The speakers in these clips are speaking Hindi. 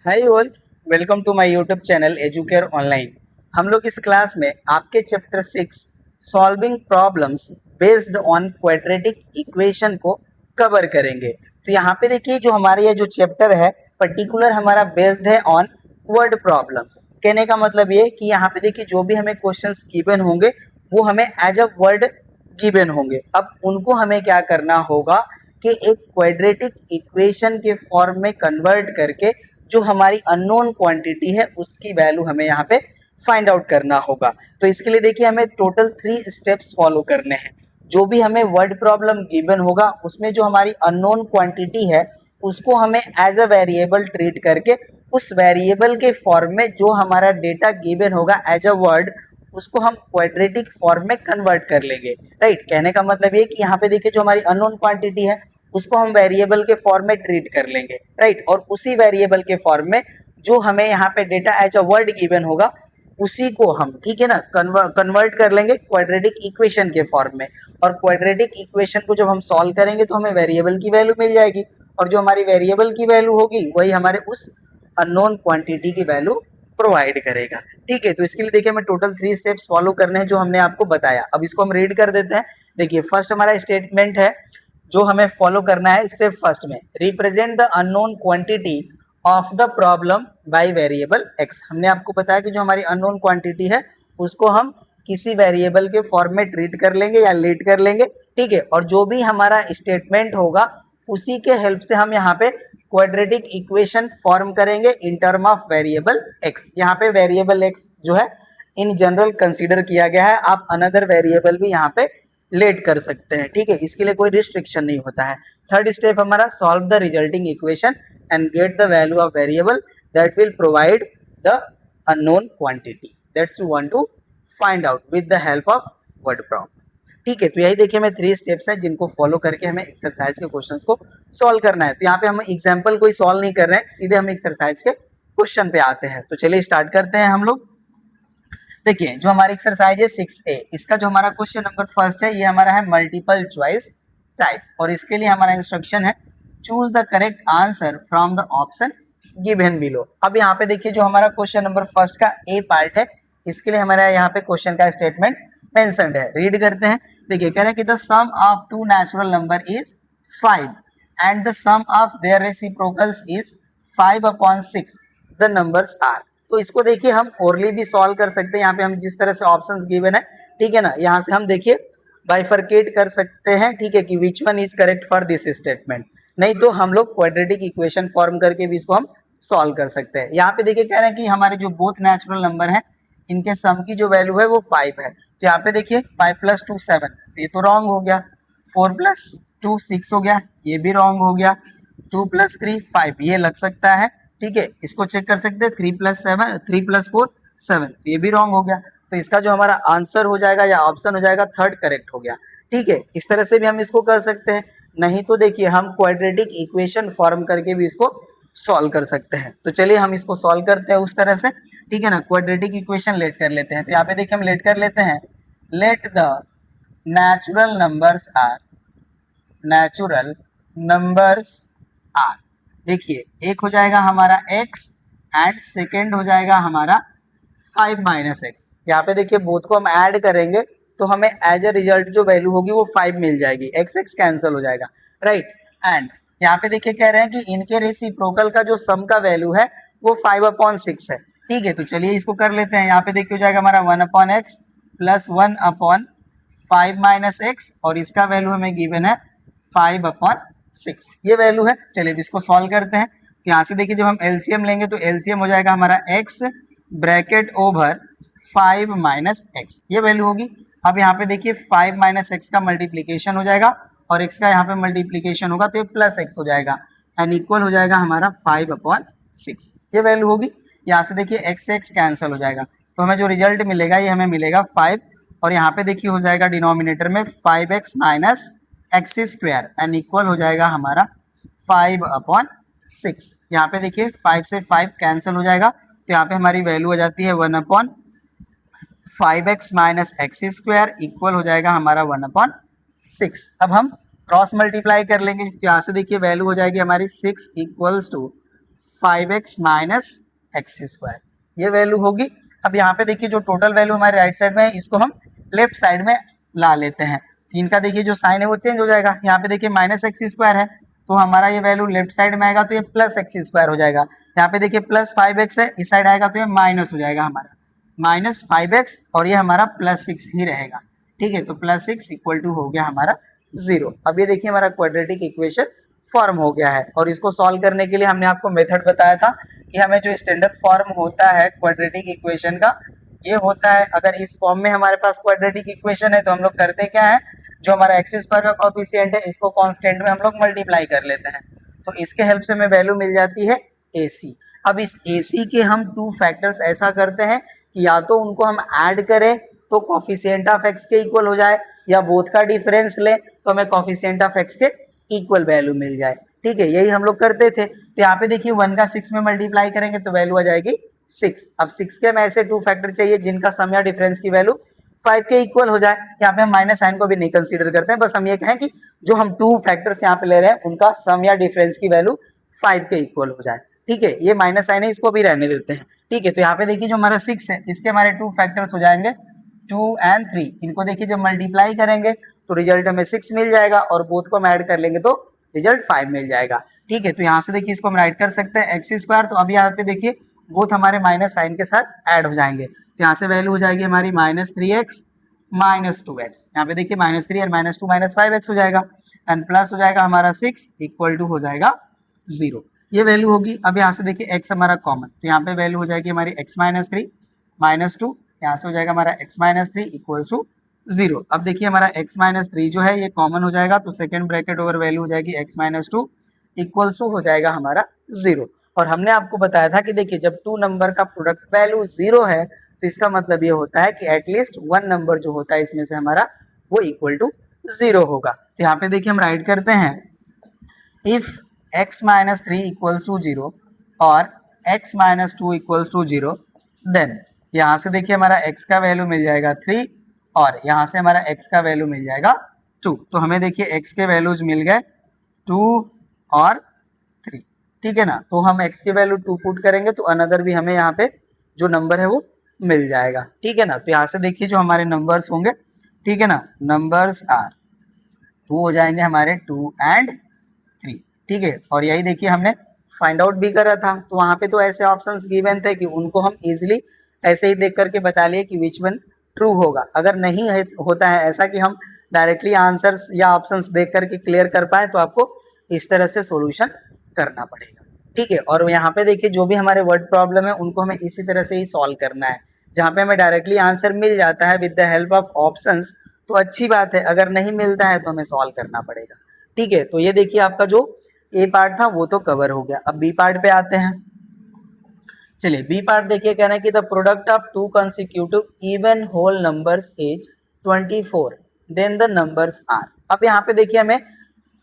Hi all, welcome to my YouTube channel Educare online. हम लोग इस क्लास में आपके chapter 6 solving problems based on quadratic equation को कवर करेंगे। तो यहाँ पे देखिए जो हमारे ये जो चैप्टर है पर्टिकुलर हमारा बेस्ड है ऑन वर्ड प्रॉब्लम्स। कहने का मतलब ये कि यहाँ पे देखिए जो भी हमें क्वेश्चंस गिवन होंगे वो हमें एज अ वर्ड गिवन होंगे। अब उनको हमें क्या करना होगा कि एक क्वाड्रेटिक इक्वेशन के फॉर्म में कन्वर्ट करके जो हमारी अननोन क्वांटिटी है उसकी वैल्यू हमें यहाँ पे फाइंड आउट करना होगा। तो इसके लिए देखिए हमें टोटल 3 स्टेप्स फॉलो करने हैं। जो भी हमें वर्ड प्रॉब्लम गिवन होगा उसमें जो हमारी अननोन क्वांटिटी है उसको हमें एज अ वेरिएबल ट्रीट करके उस वेरिएबल के फॉर्म में जो हमारा डेटा गिवन होगा एज अ वर्ड उसको हम क्वाड्रेटिक फॉर्म में कन्वर्ट कर लेंगे। राइट, कहने का मतलब ये कि यहाँ पे देखिए जो हमारी अननोन क्वांटिटी है उसको हम वेरिएबल के फॉर्म में ट्रीट कर लेंगे। राइट, और उसी वेरिएबल के फॉर्म में जो हमें यहाँ पे data as a word given होगा उसी को हम ठीक है ना कन्वर्ट कर लेंगे क्वाड्रेटिक इक्वेशन के फॉर्म में। और क्वाड्रेटिक इक्वेशन को जब हम सॉल्व करेंगे तो हमें वेरिएबल की वैल्यू मिल जाएगी और जो हमारी वेरिएबल की वैल्यू होगी वही हमारे उस अननोन क्वांटिटी की वैल्यू प्रोवाइड करेगा। ठीक है, तो इसके लिए देखिए हमें टोटल 3 स्टेप्स फॉलो करने हैं जो हमने आपको बताया। अब इसको हम रीड कर देते हैं। देखिए फर्स्ट हमारा स्टेटमेंट है जो हमें फॉलो करना है। स्टेप फर्स्ट में represent the unknown quantity of the problem by variable x. हमने आपको बताया कि जो हमारी अननोन क्वांटिटी है उसको हम किसी वेरिएबल के फॉर्म में ट्रीट कर लेंगे या लीड कर लेंगे। ठीक है, और जो भी हमारा स्टेटमेंट होगा उसी के हेल्प से हम यहाँ पे क्वाड्रेटिक इक्वेशन फॉर्म करेंगे in term of variable x. यहाँ पे वेरिएबल एक्स जो है इन जनरल कंसीडर किया गया है, आप अनदर वेरिएबल भी यहाँ पे लेट कर सकते हैं। ठीक है, इसके लिए कोई रिस्ट्रिक्शन नहीं होता है। थर्ड स्टेप हमारा solve the resulting equation and get the value of variable that will provide the unknown quantity that's you want to find out with the help of word problem. ठीक है, तो यही देखिए हमें 3 स्टेप्स हैं जिनको फॉलो करके हमें एक्सरसाइज के क्वेश्चंस को सॉल्व करना है। तो यहाँ पे हम एग्जाम्पल कोई सॉल्व नहीं कर रहे हैं, सीधे हम एक्सरसाइज के क्वेश्चन पे आते हैं। तो चलिए स्टार्ट करते हैं हम लोग। देखिए जो हमारी एक्सरसाइज है 6A, इसका जो हमारा क्वेश्चन नंबर फर्स्ट है ये हमारा है मल्टीपल चॉइस टाइप और इसके लिए हमारा इंस्ट्रक्शन है choose the correct answer from the option given below. अब यहाँ पे देखिए जो हमारा क्वेश्चन नंबर फर्स्ट का ए पार्ट है इसके लिए हमारा यहाँ पे क्वेश्चन का स्टेटमेंट मेंशन्ड है। रीड करते हैं। देखिए कह रहे हैं कि the sum of two natural number is 5 and the sum of their reciprocals is 5/6 the numbers are. तो इसको देखिए हम ओरली भी सॉल्व कर सकते हैं। यहाँ पे हम जिस तरह से ऑप्शंस गिवन है ठीक है ना, यहाँ से हम देखिए बाइफरकेट कर सकते हैं। ठीक है कि which one is correct for this statement. नहीं तो हम लोग क्वाड्रेटिक इक्वेशन फॉर्म करके भी इसको हम सॉल्व कर सकते हैं। यहाँ पे देखिए कह रहे हैं कि हमारे जो बोथ नेचुरल नंबर है इनके सम की जो वैल्यू है वो 5 है। तो यहाँ पे देखिए 5 + 2 7, ये तो रॉन्ग हो गया। 4 + 2 6 हो गया, ये भी रॉन्ग हो गया। 2 + 3 5, ये लग सकता है। ठीक है, इसको चेक कर सकते हैं। 3 + 4 7, ये भी रॉन्ग हो गया। तो इसका जो हमारा आंसर हो जाएगा या ऑप्शन हो जाएगा थर्ड करेक्ट हो गया। ठीक है, इस तरह से भी हम इसको कर सकते हैं। नहीं तो देखिए हम क्वाड्रेटिक इक्वेशन फॉर्म करके भी इसको सॉल्व कर सकते हैं। तो चलिए हम इसको सॉल्व करते हैं उस तरह से। ठीक है ना, क्वाड्रेटिक इक्वेशन लेट कर लेते हैं। तो यहाँ पे देखिए हम लेट कर लेते हैं। Let the natural numbers are. देखिए एक हो जाएगा हमारा x एंड सेकेंड हो जाएगा हमारा 5 - x। यहाँ पे देखिए बोथ को हम ऐड करेंगे तो हमें एज ए रिजल्ट जो वैल्यू होगी वो 5 मिल जाएगी। x कैंसिल हो जाएगा। राइट, एंड यहाँ पे देखिए कह रहे हैं कि इनके रेसिप्रोकल का जो सम का वैल्यू है वो 5/6 है। ठीक है, तो चलिए इसको कर लेते हैं। यहाँ पे देखिए हो जाएगा हमारा 1/x + 1/5 - x और इसका वैल्यू हमें गिवन है 5/6, ये वैल्यू है। चलिए इसको सॉल्व करते हैं। तो यहाँ से देखिए जब हम एलसीएम लेंगे तो एलसीएम हो जाएगा हमारा x ब्रैकेट ओवर 5 - x, ये वैल्यू होगी। अब यहाँ पे देखिए 5 - x का मल्टीप्लीकेशन हो जाएगा और x का यहाँ पे मल्टीप्लीकेशन होगा तो ये +x हो जाएगा एंड इक्वल हो जाएगा हमारा 5/6, ये वैल्यू होगी। यहाँ से देखिए x कैंसिल हो जाएगा तो हमें जो रिजल्ट मिलेगा ये हमें मिलेगा 5 और यहाँ पे देखिए हो जाएगा डिनोमिनेटर में 5x - x² एंड इक्वल हो जाएगा हमारा 5/6। यहाँ पे देखिए 5 से 5 कैंसिल हो जाएगा तो यहाँ पे हमारी वैल्यू हो जाती है 1/5x - x² इक्वल हो जाएगा हमारा 1/6। अब हम क्रॉस मल्टीप्लाई कर लेंगे तो यहाँ से देखिए वैल्यू हो जाएगी हमारी 6 = 5x माइनस एक्स स्क्वायर, ये वैल्यू होगी। अब यहाँ पे देखिए जो टोटल वैल्यू हमारे राइट साइड में है इसको हम लेफ्ट साइड में ला लेते हैं, तो इनका देखिए जो साइन है वो चेंज हो जाएगा। यहाँ पे देखिए माइनस एक्स स्क्वायर है तो हमारा ये वैल्यू लेफ्ट साइड में आएगा तो ये प्लस एक्स स्क्वायर हो जाएगा। यहाँ पे देखिए प्लस 5x है, इस साइड आएगा तो ये माइनस हो जाएगा हमारा माइनस 5x और ये हमारा प्लस 6 ही रहेगा। ठीक है, तो प्लस 6 इक्वल टू हो गया हमारा 0। अब ये देखिए हमारा क्वाड्रेटिक इक्वेशन फॉर्म हो गया है। और इसको सॉल्व करने के लिए हमने आपको मेथड बताया था कि हमें जो स्टैंडर्ड फॉर्म होता है क्वाड्रेटिक इक्वेशन का, ये होता है अगर इस फॉर्म में हमारे पास क्वाड्रेटिक इक्वेशन है तो हम लोग करते क्या है, जो हमारा एक्स स्क्वायर का कोएफिशिएंट है इसको कांस्टेंट में हम लोग मल्टीप्लाई कर लेते हैं, तो इसके हेल्प से हमें वैल्यू मिल जाती है AC। अब इस AC के हम टू फैक्टर्स ऐसा करते हैं कि या तो उनको हम ऐड करें तो कोएफिशिएंट ऑफ x के इक्वल हो जाए, या बोथ का डिफरेंस ले तो हमें कोएफिशिएंट ऑफ x के इक्वल वैल्यू मिल जाए। ठीक है, यही हम लोग करते थे। तो यहाँ पे देखिए 1 का 6 में मल्टीप्लाई करेंगे तो वैल्यू आ जाएगी 6। अब 6 के हमें ऐसे टू फैक्टर चाहिए जिनका सम या डिफरेंस की वैल्यू 5 के इक्वल हो जाए। यहाँ पे हम माइनस साइन को भी नहीं कंसीडर करते हैं, बस हम ये कहें कि जो हम टू फैक्टर्स यहाँ पे ले रहे हैं उनका सम या डिफरेंस की वैल्यू 5 के इक्वल हो जाए। ठीक है, ये माइनस साइन है इसको भी रहने देते हैं। ठीक है, तो यहाँ पे देखिए जो हमारा 6 है इसके हमारे टू फैक्टर्स हो जाएंगे 2 और 3। इनको देखिए जब मल्टीप्लाई करेंगे तो रिजल्ट हमें 6 मिल जाएगा और बोथ को हम ऐड कर लेंगे तो रिजल्ट 5 मिल जाएगा। ठीक है, तो यहाँ से देखिए इसको हम राइट कर सकते हैं एक्स स्क्वायर, तो अब यहाँ पे देखिए बोथ हमारे माइनस साइन के साथ ऐड हो जाएंगे, तो यहाँ से वैल्यू हो जाएगी हमारी माइनस 3x माइनस 2x। यहाँ पे देखिए माइनस 3 और माइनस 2 माइनस 5x हो जाएगा एंड प्लस हो जाएगा हमारा 6 इक्वल टू हो जाएगा 0, ये वैल्यू होगी। अब यहाँ से देखिए x हमारा कॉमन, तो यहाँ पे वैल्यू हो जाएगी हमारी x माइनस 3 माइनस 2, यहाँ से हो जाएगा हमारा x माइनस 3 इक्वल्स टू 0। अब देखिए हमारा x माइनस 3 जो है ये कॉमन हो जाएगा, तो सेकंड ब्रैकेट ओवर वैल्यू हो जाएगी x माइनस 2 इक्वल्स टू हो जाएगा हमारा 0। और हमने आपको बताया था कि देखिए जब टू नंबर का प्रोडक्ट वैल्यू 0 है तो इसका मतलब ये होता है कि एटलीस्ट वन नंबर जो होता है इसमें से हमारा वो इक्वल टू 0 होगा। तो यहाँ पे देखिए हम राइट करते हैं if x minus 3 equals to 0 और x minus 2 equals to 0, then यहाँ से देखिए हमारा x का वैल्यू मिल जाएगा 3 और यहाँ से हमारा x का वैल्यू मिल जाएगा 2। तो हमें देखिए x के वैल्यूज मिल गए 2 और 3। ठीक है ना, तो हम x की वैल्यू 2 पुट करेंगे तो अनदर भी हमें यहाँ पे जो नंबर है वो मिल जाएगा। ठीक है ना, तो यहाँ से देखिए जो हमारे नंबर्स होंगे, ठीक है ना, नंबर्स आर वो हो जाएंगे हमारे 2 और 3। ठीक है, और यही देखिए हमने फाइंड आउट भी करा था, तो वहाँ पे तो ऐसे ऑप्शंस गिवन थे कि उनको हम इजीली ऐसे ही देख करके बता लिए कि विच वन ट्रू होगा। अगर नहीं है होता है ऐसा कि हम डायरेक्टली आंसर्स या ऑप्शंस देख करके क्लियर कर पाए तो आपको इस तरह से सॉल्यूशन करना पड़ेगा। ठीक है, और यहाँ पे देखिए जो भी हमारे वर्ड प्रॉब्लम है उनको हमें इसी तरह से ही सॉल्व करना है। जहाँ पे हमें डायरेक्टली आंसर मिल जाता है with the help of options तो अच्छी बात है, अगर नहीं मिलता है तो हमें सॉल्व करना पड़ेगा। ठीक है, तो ये देखिए आपका जो ए पार्ट था वो तो कवर हो गया। अब बी पार्ट पे आते हैं। चलिए बी पार्ट देखिए, कहना है कि the product of two consecutive even whole numbers is 24, then the numbers are. अब यहाँ पे देखिए हमें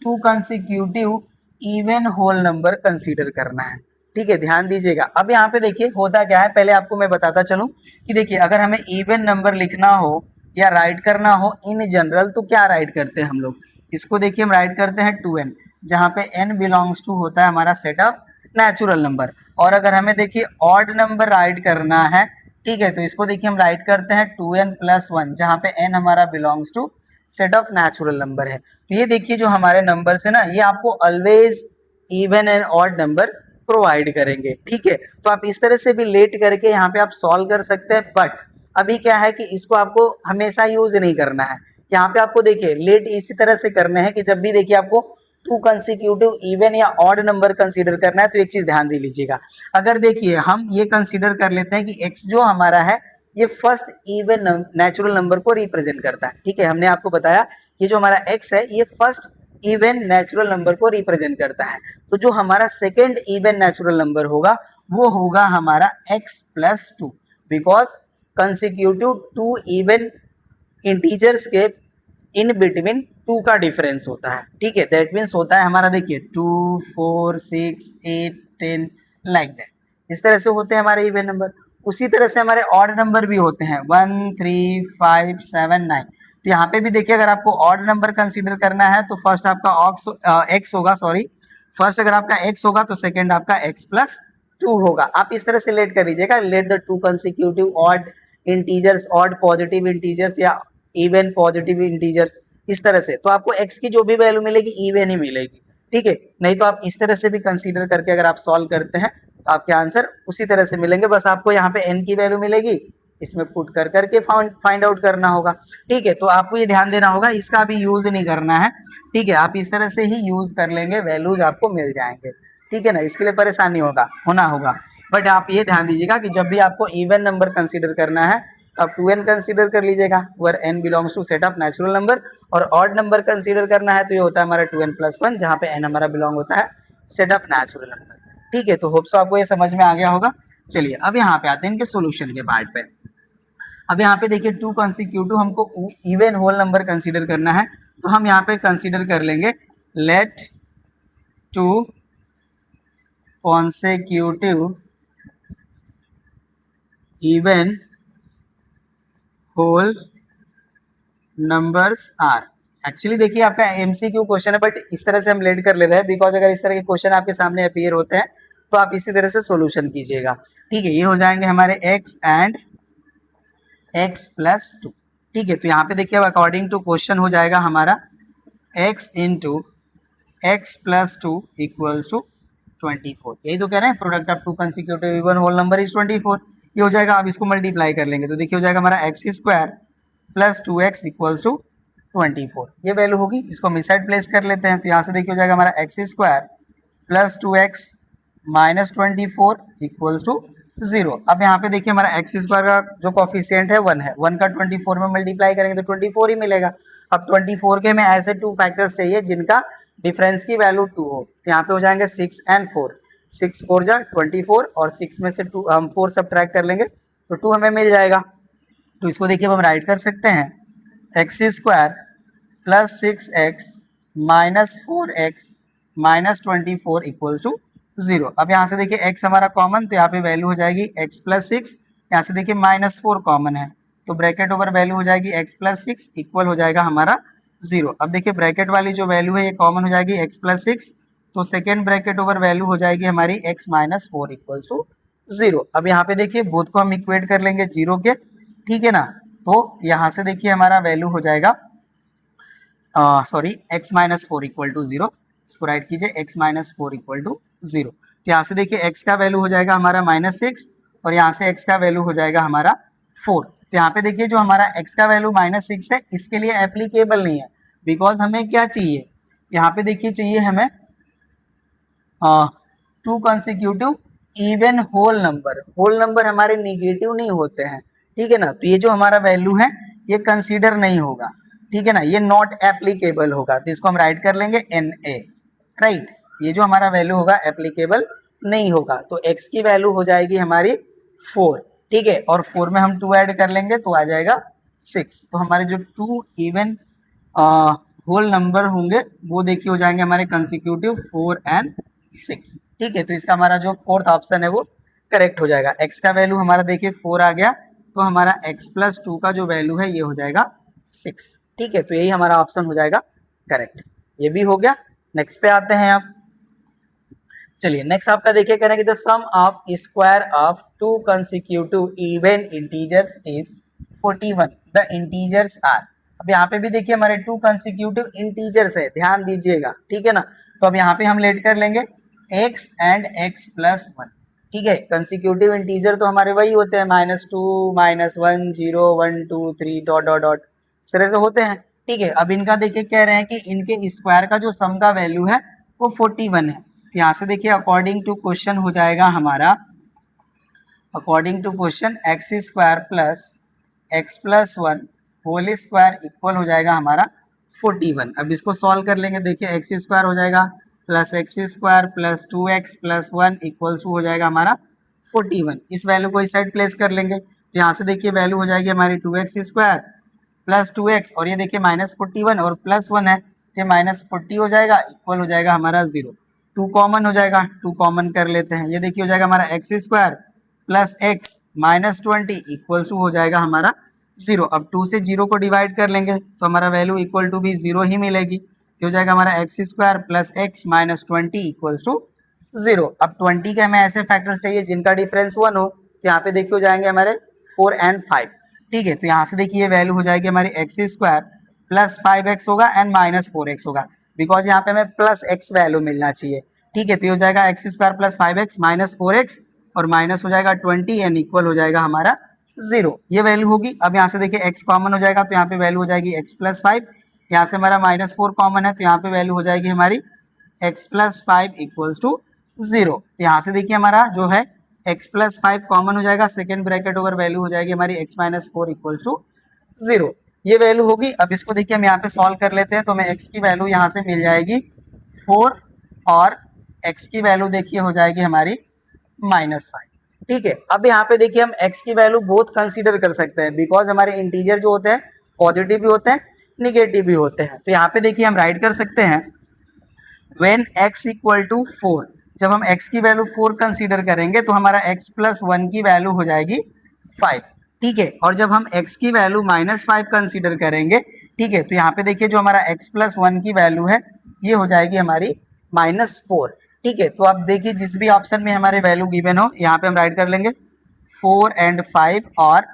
two consecutive even whole number consider करना है। ठीक है, ध्यान दीजिएगा। अब यहाँ पे देखिए होता क्या है, पहले आपको मैं बताता चलूं कि देखिए अगर हमें इवन नंबर लिखना हो या राइट करना हो इन जनरल तो क्या राइट करते हैं हम लोग, इसको देखिए हम राइट करते हैं 2n, जहाँ पे n बिलोंग्स टू होता है हमारा सेट ऑफ नेचुरल नंबर। और अगर हमें देखिए ऑड नंबर राइट करना है, ठीक है, तो इसको देखिए हम राइट करते हैं 2n प्लस 1, जहाँ पे n हमारा belongs to set of natural number है। तो ये देखिए जो हमारे नंबर्स है ना ये आपको always even and odd number provide करेंगे। ठीक है, तो आप इस तरह से भी लेट करके यहाँ पे आप सॉल्व कर सकते हैं, बट अभी क्या है कि इसको आपको हमेशा यूज नहीं करना है। यहाँ पे आपको देखिए लेट इसी तरह से करने हैं कि जब भी देखिए आपको टू कंसेक्यूटिव इवन या ऑड नंबर कंसीडर करना है तो एक चीज ध्यान दे लीजिएगा। अगर देखिए हम ये कंसीडर कर लेते हैं कि x जो हमारा है ये फर्स्ट इवन नेचुरल नंबर को रिप्रेजेंट करता है। ठीक है, हमने आपको बताया ये जो हमारा x है ये फर्स्ट इवन नेचुरल नंबर को रिप्रेजेंट करता है, तो जो हमारा सेकेंड इवन नेचुरल नंबर होगा वो होगा हमारा x plus 2, because consecutive two even integers के इन बिटवीन 2 का डिफरेंस होता है। ठीक है, दैट मीन्स होता है हमारा देखिए 2 4 6 8 10 लाइक दैट, इस तरह से होते हैं हमारे इवन नंबर। उसी तरह से हमारे ऑड नंबर भी होते हैं 1 3 5 7 9। तो यहाँ पे भी देखिए अगर आपको ऑड नंबर कंसीडर करना है तो फर्स्ट आपका एक्स होगा, सॉरी फर्स्ट अगर आपका x होगा तो सेकेंड आपका x प्लस टू होगा। आप इस तरह से लेट कर लीजिएगा, late the to consecutive odd integers, odd positive integers या इवन पॉजिटिव इंटीजर्स, इस तरह से। तो आपको x की जो भी वैल्यू मिलेगी इवन ही मिलेगी, ठीक है। नहीं तो आप इस तरह से भी कंसीडर करके अगर आप सॉल्व करते हैं तो आपके आंसर उसी तरह से मिलेंगे। बस आपको यहाँ पे n की वैल्यू मिलेगी, इसमें पुट कर करके फाइंड आउट करना होगा, ठीक है। तो आपको ये ध्यान देना होगा, इसका भी यूज नहीं करना है, ठीक है। आप इस तरह से ही यूज कर लेंगे, वैल्यूज आपको मिल जाएंगे, ठीक है ना। इसके लिए परेशानी होना होगा। बट आप ये ध्यान दीजिएगा कि जब भी आपको इवन नंबर कंसीडर करना है तो आप 2n कंसीडर कर लीजिएगा, where n belongs to set of natural number. और ऑड नंबर कंसीडर करना है तो ये होता है हमारा 2n प्लस 1, जहाँ पे n हमारा बिलोंग होता है सेट ऑफ नेचुरल नंबर, ठीक है। तो होप सो आपको ये समझ में आ गया होगा। चलिए अब यहाँ पे आते हैं इनके सोल्यूशन के पार्ट पे। अब यहाँ पे देखिए टू कंसिक्यूटिव हमको इवन होल नंबर कंसीडर करना है, तो हम यहाँ पे कंसीडर कर लेंगे let two consecutive even whole numbers are। Actually देखिए आपका एमसीक्यू क्वेश्चन है, बट इस तरह से हम लेट कर ले रहे हैं बिकॉज अगर इस तरह के क्वेश्चन आपके सामने अपीयर होते हैं तो आप इसी तरह से सॉल्यूशन कीजिएगा, ठीक है। ये हो जाएंगे हमारे x एंड x प्लस 2, ठीक है। तो यहाँ पे देखिए अब अकॉर्डिंग टू क्वेश्चन हो जाएगा हमारा x into x plus 2 equals to 24। यही तो कह रहे हैं, product of two consecutive even whole number is 24। ये हो जाएगा, अब इसको मल्टीप्लाई कर लेंगे तो देखिए हो जाएगा हमारा x square plus 2x equals to 24। ये वैल्यू होगी, इसको हम इस साइड प्लेस कर लेते हैं। तो यहाँ से देखिए हो जाएगा हमारा x square plus 2x minus 24 equals to 0। अब यहाँ पे देखिए हमारा एक्स स्क्वायर का जो कॉफिशिएंट है 1 है, 1 का 24 में मल्टीप्लाई करेंगे तो 24 ही मिलेगा। अब 24 के हमें ऐसे टू फैक्टर्स चाहिए जिनका डिफरेंस की वैल्यू 2 हो, तो यहाँ पे हो जाएंगे 6 एंड 4। 6 4 जा 24 और 6 में से 2 हम 4 सब्ट्रैक्ट कर लेंगे तो 2 हमें मिल जाएगा। तो इसको देखिए हम राइट कर सकते हैं x square plus 6x minus 4x minus 24 equals to 0। अब यहाँ से देखिए x हमारा कॉमन, तो यहाँ पे वैल्यू हो जाएगी x प्लस 6। यहाँ से देखिए माइनस 4 कॉमन है तो ब्रैकेट ओवर वैल्यू हो जाएगी x प्लस 6 इक्वल हो जाएगा हमारा 0। अब देखिए ब्रैकेट वाली जो वैल्यू है ये कॉमन हो जाएगी x प्लस 6, तो सेकेंड ब्रैकेट ओवर वैल्यू हो जाएगी हमारी x माइनस 4 इक्वल्स टू 0। अब यहाँ पे देखिए बोथ को हम इक्वेट कर लेंगे 0 के, ठीक है ना। तो यहाँ से देखिए हमारा वैल्यू हो जाएगा x माइनस 4 इक्वल टू 0। इसको राइट कीजिए x माइनस 4 इक्वल टू 0। तो यहाँ से देखिए x का वैल्यू हो जाएगा हमारा माइनस 6 और यहाँ से x का वैल्यू हो जाएगा हमारा 4। तो यहाँ पे देखिए जो हमारा x का वैल्यू माइनस 6 है इसके लिए एप्लीकेबल नहीं है, बिकॉज हमें क्या चाहिए, यहाँ पे देखिए चाहिए हमें two consecutive even whole number. Whole number हमारे निगेटिव नहीं होते हैं, ठीक है ना। तो ये जो हमारा वैल्यू है ये कंसीडर नहीं होगा, ठीक है ना, ये नॉट एप्लीकेबल होगा। तो इसको हम राइट कर लेंगे NA, राइट। ये जो हमारा वैल्यू होगा एप्लीकेबल नहीं होगा। तो x की वैल्यू हो जाएगी हमारी 4, ठीक है, और 4 में हम 2 ऐड कर लेंगे तो आ जाएगा 6। तो हमारे जो 2 इवन होल नंबर होंगे वो देखिए हो जाएंगे हमारे कंसेक्यूटिव 4 एंड 6, ठीक है। तो इसका हमारा जो फोर्थ ऑप्शन है वो करेक्ट हो जाएगा। x का वैल्यू हमारा देखिए 4 आ गया तो हमारा x प्लस 2 का जो वैल्यू है ये हो जाएगा 6, ठीक है। तो यही हमारा ऑप्शन हो जाएगा करेक्ट। ये भी हो गया। नेक्स्ट पे आते हैं आप। चलिए नेक्स्ट आपका देखिए कह रहे हैं कि the sum of square of two consecutive even integers is 41। The integers are. अब यहाँ पे भी देखिए हमारे टू कंसेक्यूटिव इंटीजर्स है, ध्यान दीजिएगा, ठीक है ना। तो अब यहाँ पे हम लेट कर लेंगे x एंड x प्लस 1, ठीक है। कंसेक्यूटिव इंटीजर तो हमारे वही होते हैं -2 -1 0 1 2 3 डॉट डॉट डॉट, इस तरह से होते हैं, ठीक है। अब इनका देखिए कह रहे हैं कि इनके स्क्वायर का जो सम का वैल्यू है वो 41 है। तो यहाँ से देखिए अकॉर्डिंग टू क्वेश्चन हो जाएगा हमारा, according to question x square plus x plus 1 whole square equal हो जाएगा हमारा 41। अब इसको सॉल्व कर लेंगे, देखिए एक्स स्क्वायर हो जाएगा plus x square plus 2x plus 1 equals हो जाएगा हमारा 41। इस वैल्यू को इस साइड प्लेस कर लेंगे तो यहाँ से देखिए वैल्यू हो जाएगी हमारी 2x स्क्वायर प्लस 2x और ये देखिए -41 और प्लस 1 है तो ये -40 हो जाएगा, इक्वल हो जाएगा हमारा 0। 2 कॉमन हो जाएगा, 2 कॉमन कर लेते हैं, ये देखिए हो जाएगा हमारा x square plus x minus 20 equals to हो जाएगा हमारा 0। अब 2 से 0 को डिवाइड कर लेंगे तो हमारा वैल्यू इक्वल टू भी 0 ही मिलेगी। हो जाएगा हमारा x square plus x minus 20 equals to 0। अब 20 के हमें ऐसे फैक्टर चाहिए जिनका डिफरेंस 1 हो, तो यहाँ पे देखिए हो जाएंगे हमारे 4 एंड 5। ठीक है, तो यहाँ से देखिए वैल्यू हो जाएगी हमारी एक्स स्क्वायर प्लस 5x होगा एंड माइनस 4x होगा, बिकॉज यहाँ पे हमें प्लस x वैल्यू मिलना चाहिए। ठीक है, तो ये हो जाएगा x square plus 5x minus 4x और माइनस हो जाएगा 20 एंड इक्वल हो जाएगा हमारा 0। ये वैल्यू होगी। अब यहाँ से देखिए x कॉमन हो जाएगा, तो यहाँ पे वैल्यू हो जाएगी x प्लस 5। यहाँ से हमारा माइनस 4 कॉमन है, तो यहाँ पे वैल्यू हो जाएगी हमारी x प्लस 5 इक्वल्स टू 0। तो यहाँ से देखिए हमारा जो है x प्लस 5 कॉमन हो जाएगा, सेकेंड ब्रैकेट ओवर वैल्यू हो जाएगी हमारी x माइनस 4 इक्वल्स टू 0। ये वैल्यू होगी। अब इसको देखिए हम यहाँ पे सॉल्व कर लेते हैं, तो हमें x की वैल्यू यहाँ से मिल जाएगी 4 और x की वैल्यू देखिए हो जाएगी हमारी -5। ठीक है, अब यहाँ पे देखिए हम x की वैल्यू बोथ कंसीडर कर सकते हैं, बिकॉज हमारे इंटीजर जो होते हैं पॉजिटिव भी होते हैं निगेटिव भी होते हैं। तो यहाँ पे देखिए हम राइट कर सकते हैं व्हेन x इक्वल टू 4, जब हम x की वैल्यू 4 कंसीडर करेंगे तो हमारा x प्लस 1 की वैल्यू हो जाएगी 5। ठीक है, और जब हम x की वैल्यू -5 कंसीडर करेंगे, ठीक है, तो यहाँ पे देखिए जो हमारा x प्लस 1 की वैल्यू है ये हो जाएगी हमारी -4। ठीक है, तो आप देखिए जिस भी ऑप्शन में हमारे वैल्यू गिवन हो यहाँ पे हम राइट कर लेंगे 4 एंड 5 और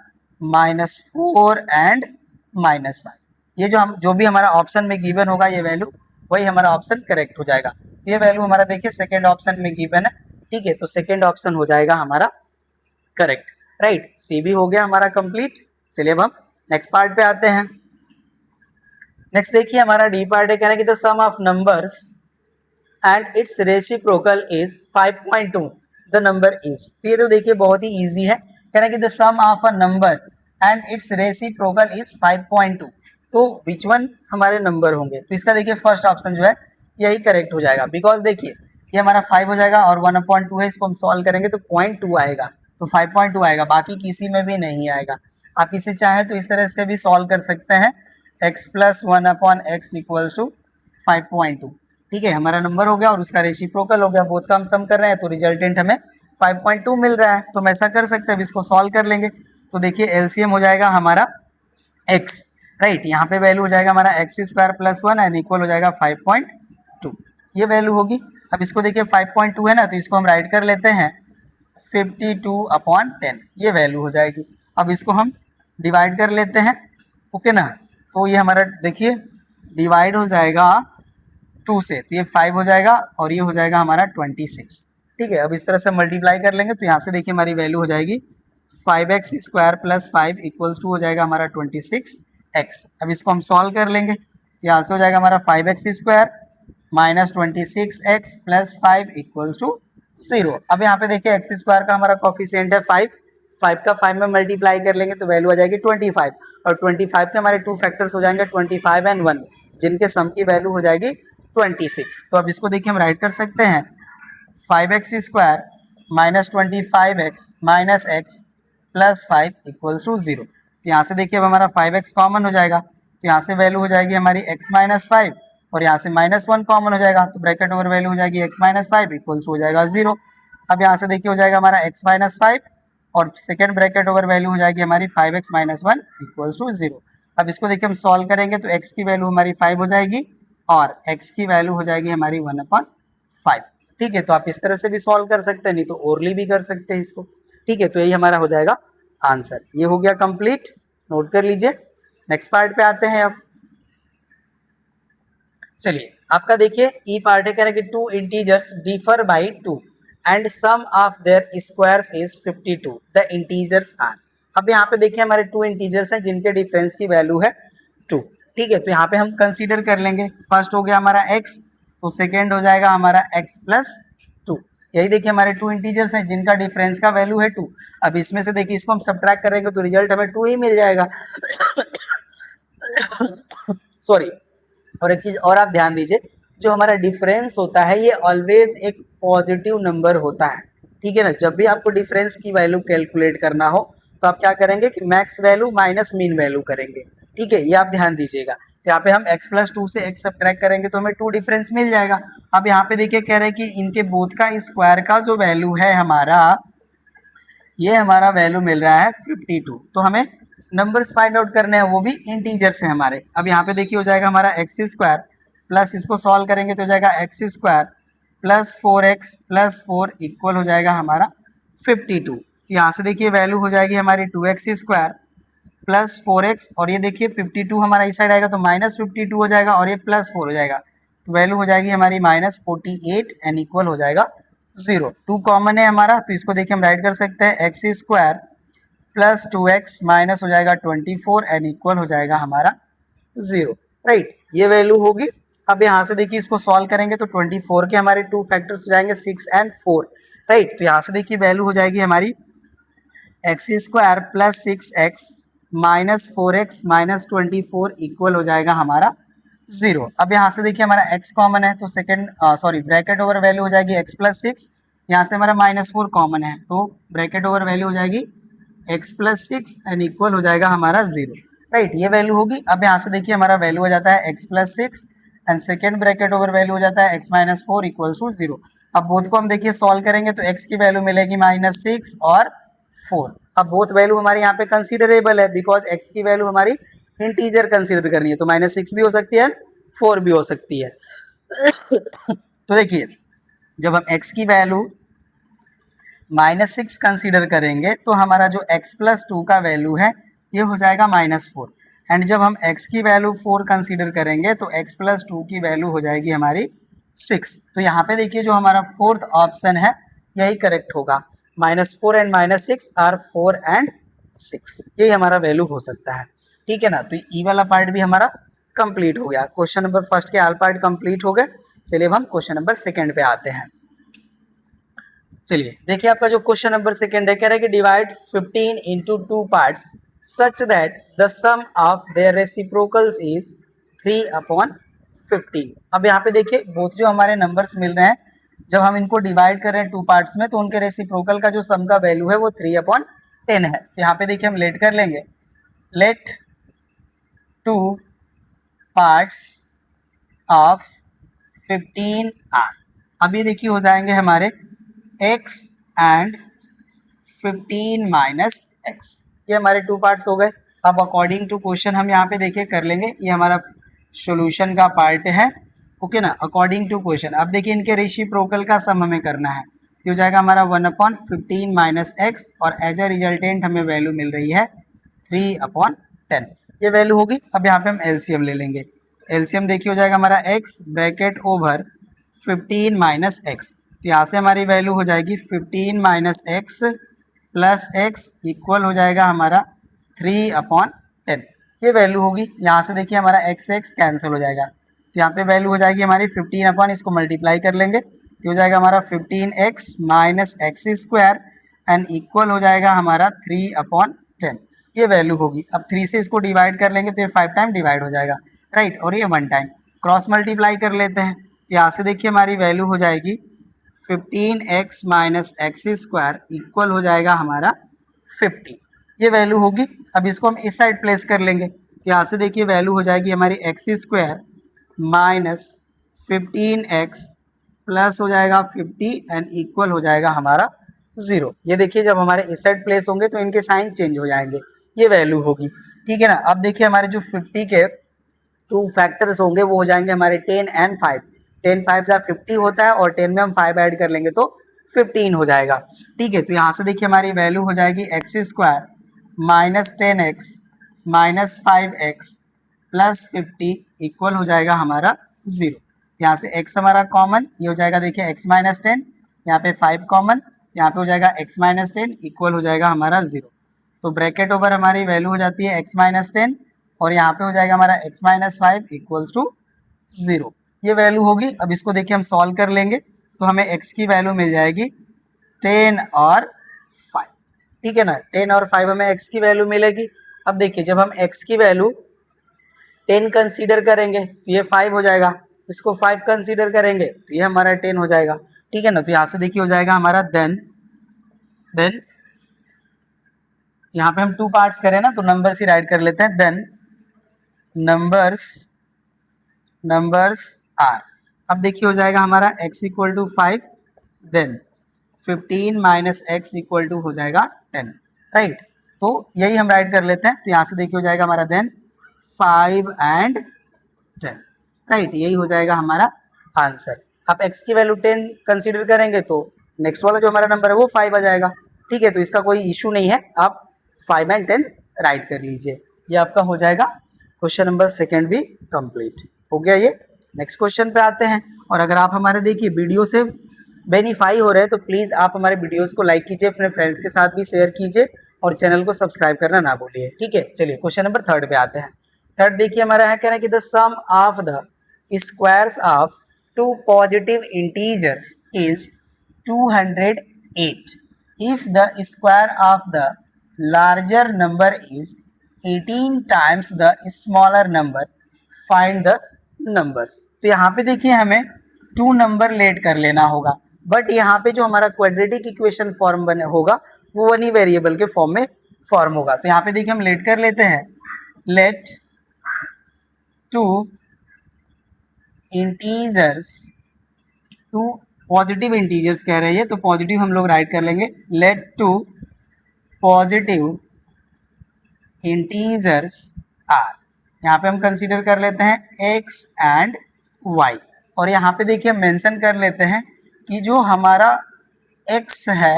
-4 एंड -5। ये जो भी हमारा ऑप्शन में गिवन होगा ये वैल्यू, वही हमारा ऑप्शन करेक्ट हो जाएगा। तो ये वैल्यू हमारा देखिए सेकेंड ऑप्शन में गिवन है। ठीक है, तो सेकेंड ऑप्शन हो जाएगा हमारा करेक्ट। राइट, सी भी हो गया हमारा कंप्लीट। चलिए अब हम नेक्स्ट पार्ट पे आते हैं। नेक्स्ट देखिए हमारा डी पार्ट है, कहना कि the sum of numbers and its reciprocal is 5.2, the number is. तो ये तो देखिए बहुत ही इजी है, कहना कि the sum of a number and its reciprocal is 5.2, तो विच वन हमारे नंबर होंगे। तो इसका देखिए फर्स्ट ऑप्शन जो है यही करेक्ट हो जाएगा, बिकॉज देखिए ये हमारा 5 हो जाएगा और 1/2 है, इसको हम सॉल्व करेंगे तो 0.2 आएगा, तो 5.2 आएगा, बाकी किसी में भी नहीं आएगा। आप इसे चाहे तो इस तरह से भी सॉल्व कर सकते हैं, x plus 1/x equals to 5.2। ठीक है, हमारा नंबर हो गया और उसका रेसिप्रोकल हो गया, बोथ का हम सम कर रहे हैं तो रिजल्टेंट हमें 5.2 मिल रहा है। तो हम ऐसा कर सकते हैं, अब इसको सॉल्व कर लेंगे। तो देखिए एलसीएम हो जाएगा हमारा x, राइट, यहाँ पे वैल्यू हो जाएगा हमारा x square plus 1 and equal हो जाएगा 5.2, ये वैल्यू होगी। अब इसको देखिए 5.2 है ना, तो इसको हम राइट कर लेते हैं 52/10, ये वैल्यू हो जाएगी। अब इसको हम डिवाइड कर लेते हैं, ओके ना, तो ये हमारा देखिए डिवाइड हो जाएगा 2 से, तो ये 5 हो जाएगा और ये हो जाएगा हमारा 26। ठीक है, अब इस तरह से मल्टीप्लाई कर लेंगे तो यहाँ से देखिए हमारी वैल्यू हो जाएगी 5x square plus 5 equals to हो जाएगा हमारा 26x। अब इसको हम सॉल्व कर लेंगे, यहाँ से हो जाएगा हमारा 5x square minus 26x plus 5 equals to 0। अब यहाँ पे देखिए एक्स स्क्वायर का हमारा कॉफिशिएंट है 5, 5 का 5 में मल्टीप्लाई कर लेंगे तो वैल्यू आ जाएगी 25, और 25 के हमारे 2 फैक्टर्स हो जाएंगे 25 एंड 1, जिनके सम की वैल्यू हो जाएगी 26। तो अब इसको देखिए हम राइट कर सकते हैं 5x square minus 25x minus x plus 5 equals to 0। तो यहाँ से देखिए अब हमारा 5x कॉमन हो जाएगा, तो यहाँ से वैल्यू हो जाएगी हमारी x माइनस 5 और यहाँ से -1 कॉमन हो जाएगा, तो ब्रैकेट ओवर वैल्यू हो जाएगी x माइनस 5 इक्वल्स हो जाएगा 0। अब यहाँ से देखिए हो जाएगा हमारा x माइनस 5 और सेकेंड ब्रैकेट ओवर वैल्यू हो जाएगी हमारी 5x माइनस 1 इक्वल्स टू 0। अब इसको देखिए हम सॉल्व करेंगे तो x की वैल्यू हमारी 5 हो जाएगी और x की वैल्यू हो जाएगी हमारी 1/5। ठीक है, तो आप इस तरह से भी सॉल्व कर सकते हैं, नहीं तो ओरली भी कर सकते हैं इसको। ठीक है, तो यही हमारा हो जाएगा आंसर। ये हो गया कंप्लीट, नोट कर लीजिए। नेक्स्ट पार्ट पे आते हैं अब। चलिए आपका देखिए ई पार्ट है, कह रहा है कि 2 integers differ by 2 and sum of their squares is 52, the integers are. अब यहाँ पे देखिए हमारे 2 इंटीजर्स हैं जिनके डिफरेंस की वैल्यू है 2। ठीक है, तो यहाँ पे हम कंसीडर कर लेंगे, फर्स्ट हो गया हमारा x, तो सेकेंड हो जाएगा हमारा x प्लस 2। यही देखिए हमारे 2 इंटीजर्स हैं जिनका डिफरेंस का वैल्यू है 2। अब इसमें से देखिए इसको हम सब्ट्रैक्ट करेंगे तो रिजल्ट हमें 2 ही मिल जाएगा। सॉरी, और एक चीज और आप ध्यान दीजिए, जो हमारा डिफरेंस होता है ये ऑलवेज एक पॉजिटिव नंबर होता है। ठीक है ना, जब भी आपको डिफरेंस की वैल्यू कैलकुलेट करना हो तो आप क्या करेंगे कि max value minus mean value करेंगे। ठीक है, ये आप ध्यान दीजिएगा। तो यहाँ पे हम x प्लस 2 से x सब्ट्रैक्ट करेंगे तो हमें 2 डिफरेंस मिल जाएगा। अब यहाँ पे देखिए कह रहे हैं कि इनके बोथ का स्क्वायर का जो वैल्यू है हमारा, ये हमारा वैल्यू मिल रहा है 52। तो हमें नंबर्स फाइंड आउट करने हैं, वो भी इंटीजर्स हैं हमारे। अब यहाँ पे देखिए हो जाएगा हमारा एक्स स्क्वायर प्लस, इसको सॉल्व करेंगे तो हो जाएगा एक्स स्क्वायर +4x+4 इक्वल हो जाएगा हमारा 52। तो यहाँ से देखिए वैल्यू हो जाएगी हमारी 2x² +4x, और ये देखिए 52 हमारा इस साइड आएगा तो -52 हो जाएगा, और ये +4 हो जाएगा तो वैल्यू हो जाएगी हमारी -48 एंड इक्वल हो जाएगा 0। 2 कॉमन है हमारा, तो इसको देखिए हम राइट कर सकते हैं x² +2x माइनस हो जाएगा 24 एंड इक्वल हो जाएगा हमारा 0। राइट, ये वैल्यू होगी। अब यहाँ से देखिए इसको सॉल्व करेंगे तो 24 के हमारे 2 फैक्टर्स हो जाएंगे 6 एंड 4। राइट, तो यहाँ से देखिए वैल्यू हो जाएगी हमारी x² +6x -4x -24 इक्वल हो जाएगा हमारा 0। अब यहाँ से देखिए हमारा x कॉमन है तो सेकंड ब्रैकेट ओवर वैल्यू हो जाएगी x +6, यहाँ से हमारा -4 कॉमन है तो ब्रैकेट ओवर वैल्यू हो जाएगी x +6 एंड इक्वल हो जाएगा हमारा 0। राइट, ये वैल्यू होगी। अब यहाँ से देखिए हमारा वैल्यू हो जाता है x +6 and second bracket over value हो जाता है x -4 इक्वल्स टू 0। अब बोथ को हम देखिए सॉल्व करेंगे तो x की वैल्यू मिलेगी -6 और 4। अब बोथ वैल्यू हमारे यहाँ पे कंसीडरेबल है बिकॉज x की वैल्यू हमारी इंटीजर कंसीडर करनी है, तो -6 भी हो सकती है 4 भी हो सकती है। तो देखिए जब हम x की वैल्यू -6 कंसीडर करेंगे तो हमारा जो x +2 का वैल्यू है ये हो जाएगा -4, एंड जब हम x की वैल्यू 4 कंसीडर करेंगे तो x +2 की वैल्यू हो जाएगी हमारी 6। तो यहाँ पे देखिए जो हमारा फोर्थ ऑप्शन है यही करेक्ट होगा। -4 एंड -6 आर 4 एंड 6, यही हमारा वैल्यू हो सकता है। ठीक है ना, तो ई वाला पार्ट भी हमारा कंप्लीट हो गया। क्वेश्चन नंबर फर्स्ट के आल पार्ट कंप्लीट हो गए। चलिए अब हम क्वेश्चन नंबर सेकंड पे आते हैं। चलिए देखिए आपका जो क्वेश्चन नंबर सेकंड है, कह रहा है कि divide 15 into 2 parts such that the sum of their reciprocals is 3/15। अब यहाँ पे देखिए बोथ जो हमारे नंबर्स मिल रहे हैं जब हम इनको डिवाइड कर रहे हैं 2 पार्ट्स में तो उनके रेसिप्रोकल का जो सम का वैल्यू है वो 3/10 है। तो यहाँ पे देखिए हम लेट कर लेंगे, लेट 2 पार्ट्स ऑफ 15 आर। अब ये देखिए हो जाएंगे हमारे x एंड 15 माइनस x, ये हमारे 2 पार्ट्स हो गए। अब अकॉर्डिंग टू क्वेश्चन हम यहाँ पे देखिए कर लेंगे, ये हमारा सॉल्यूशन का पार्ट है। ओके ना, अकॉर्डिंग टू क्वेश्चन अब देखिए इनके रेसिप्रोकल का सम हमें करना है, तो हो जाएगा हमारा 1/15 माइनस x, और एज अ रिजल्टेंट हमें वैल्यू मिल रही है 3/10, ये वैल्यू होगी। अब यहाँ पे हम एलसीएम ले लेंगे, एलसीएम देखिए हो जाएगा हमारा x bracket over 15 minus x, तो यहाँ से हमारी वैल्यू हो जाएगी 15 minus x plus x equal हो जाएगा हमारा 3/10, ये वैल्यू होगी। यहाँ से देखिए हमारा x कैंसिल हो जाएगा, तो यहाँ पे वैल्यू हो जाएगी हमारी 15 इसको मल्टीप्लाई कर लेंगे तो हो जाएगा हमारा 15x minus x² and equal हो जाएगा हमारा 3/10, ये वैल्यू होगी। अब 3 से इसको डिवाइड कर लेंगे तो ये 5 टाइम डिवाइड हो जाएगा। राइट, और ये 1 टाइम क्रॉस मल्टीप्लाई कर लेते हैं, तो यहाँ से देखिए हमारी वैल्यू हो जाएगी 15x माइनस x² इक्वल हो जाएगा हमारा 50, ये वैल्यू होगी। अब इसको हम इस साइड प्लेस कर लेंगे, तो यहाँ से देखिए वैल्यू हो जाएगी हमारी x² माइनस 15x प्लस हो जाएगा 50 एंड इक्वल हो जाएगा हमारा 0। ये देखिए जब हमारे इस साइड प्लेस होंगे तो इनके साइन चेंज हो जाएंगे, ये वैल्यू होगी। ठीक है ना, अब देखिए हमारे जो 50 के 2 फैक्टर्स होंगे वो हो जाएंगे हमारे 10 एंड 5। 10 5 जा 50 होता है और 10 में हम 5 ऐड कर लेंगे तो 15 हो जाएगा। ठीक है, तो यहाँ से देखिए हमारी वैल्यू हो जाएगी x² minus 10x minus 5x plus 50 equal हो जाएगा हमारा 0। यहाँ से x हमारा कॉमन, ये हो जाएगा देखिए x माइनस 10, यहाँ पे 5 कॉमन, यहाँ पे हो जाएगा x माइनस 10 इक्वल हो जाएगा हमारा 0। तो ब्रैकेट ओवर हमारी वैल्यू हो जाती है x माइनस 10 और यहाँ पे हो जाएगा हमारा x माइनस 5 इक्वल्स टू 0, ये वैल्यू होगी। अब इसको देखिए हम सॉल्व कर लेंगे तो हमें x की वैल्यू मिल जाएगी 10 और 5। ठीक है ना, 10 और 5 हमें x की वैल्यू मिलेगी। अब देखिए जब हम x की वैल्यू 10 कंसीडर करेंगे तो ये 5 हो जाएगा, इसको 5 कंसीडर करेंगे तो ये हमारा 10 हो जाएगा। ठीक है ना, तो यहाँ से देखिए हो जाएगा हमारा देन यहाँ पे हम 2 पार्ट्स करें ना तो नंबर्स ही राइट कर लेते हैं। देन नंबर्स आर, अब देखिए हो जाएगा हमारा x equal to 5, then 15 minus x equal to हो जाएगा 10। राइट, तो यही हम राइट कर लेते हैं, तो यहाँ से देखिए हो जाएगा हमारा देन 5 एंड 10। राइट, यही हो जाएगा हमारा आंसर। आप x की वैल्यू 10 कंसीडर करेंगे तो नेक्स्ट वाला जो हमारा नंबर है वो 5 आ जाएगा। ठीक है, तो इसका कोई इशू नहीं है, आप 5 एंड 10 राइट कर लीजिए। ये आपका हो जाएगा क्वेश्चन नंबर सेकंड भी कंप्लीट हो गया। ये नेक्स्ट क्वेश्चन पे आते हैं। और अगर आप हमारे देखिए वीडियो से बेनिफाई हो रहे हैं तो प्लीज़ आप हमारे वीडियोस को लाइक कीजिए, अपने फ्रेंड्स के साथ भी शेयर कीजिए और चैनल को सब्सक्राइब करना ना भूलिए। ठीक है, चलिए क्वेश्चन नंबर थर्ड पे आते हैं। थर्ड देखिए हमारा है, कह रहा है कि the sum of the squares of two positive integers is 208 if the square of the larger number is 18 times the smaller number, find the numbers। तो यहाँ पे देखिए हमें 2 नंबर लेट कर लेना होगा, बट यहाँ पे जो हमारा क्वाड्रेटिक इक्वेशन फॉर्म बने होगा वो वन ही वेरिएबल के फॉर्म में फॉर्म होगा। तो यहाँ पे देखिए हम लेट कर लेते हैं, लेट 2 इंटीजर्स, 2 पॉजिटिव इंटीजर्स कह रहे हैं, तो पॉजिटिव हम लोग राइट कर लेंगे, लेट 2 पॉजिटिव इंटीजर्स आर। यहाँ पे हम कंसीडर कर लेते हैं x एंड y, और यहाँ पे देखिए हम मेंशन कर लेते हैं कि जो हमारा x है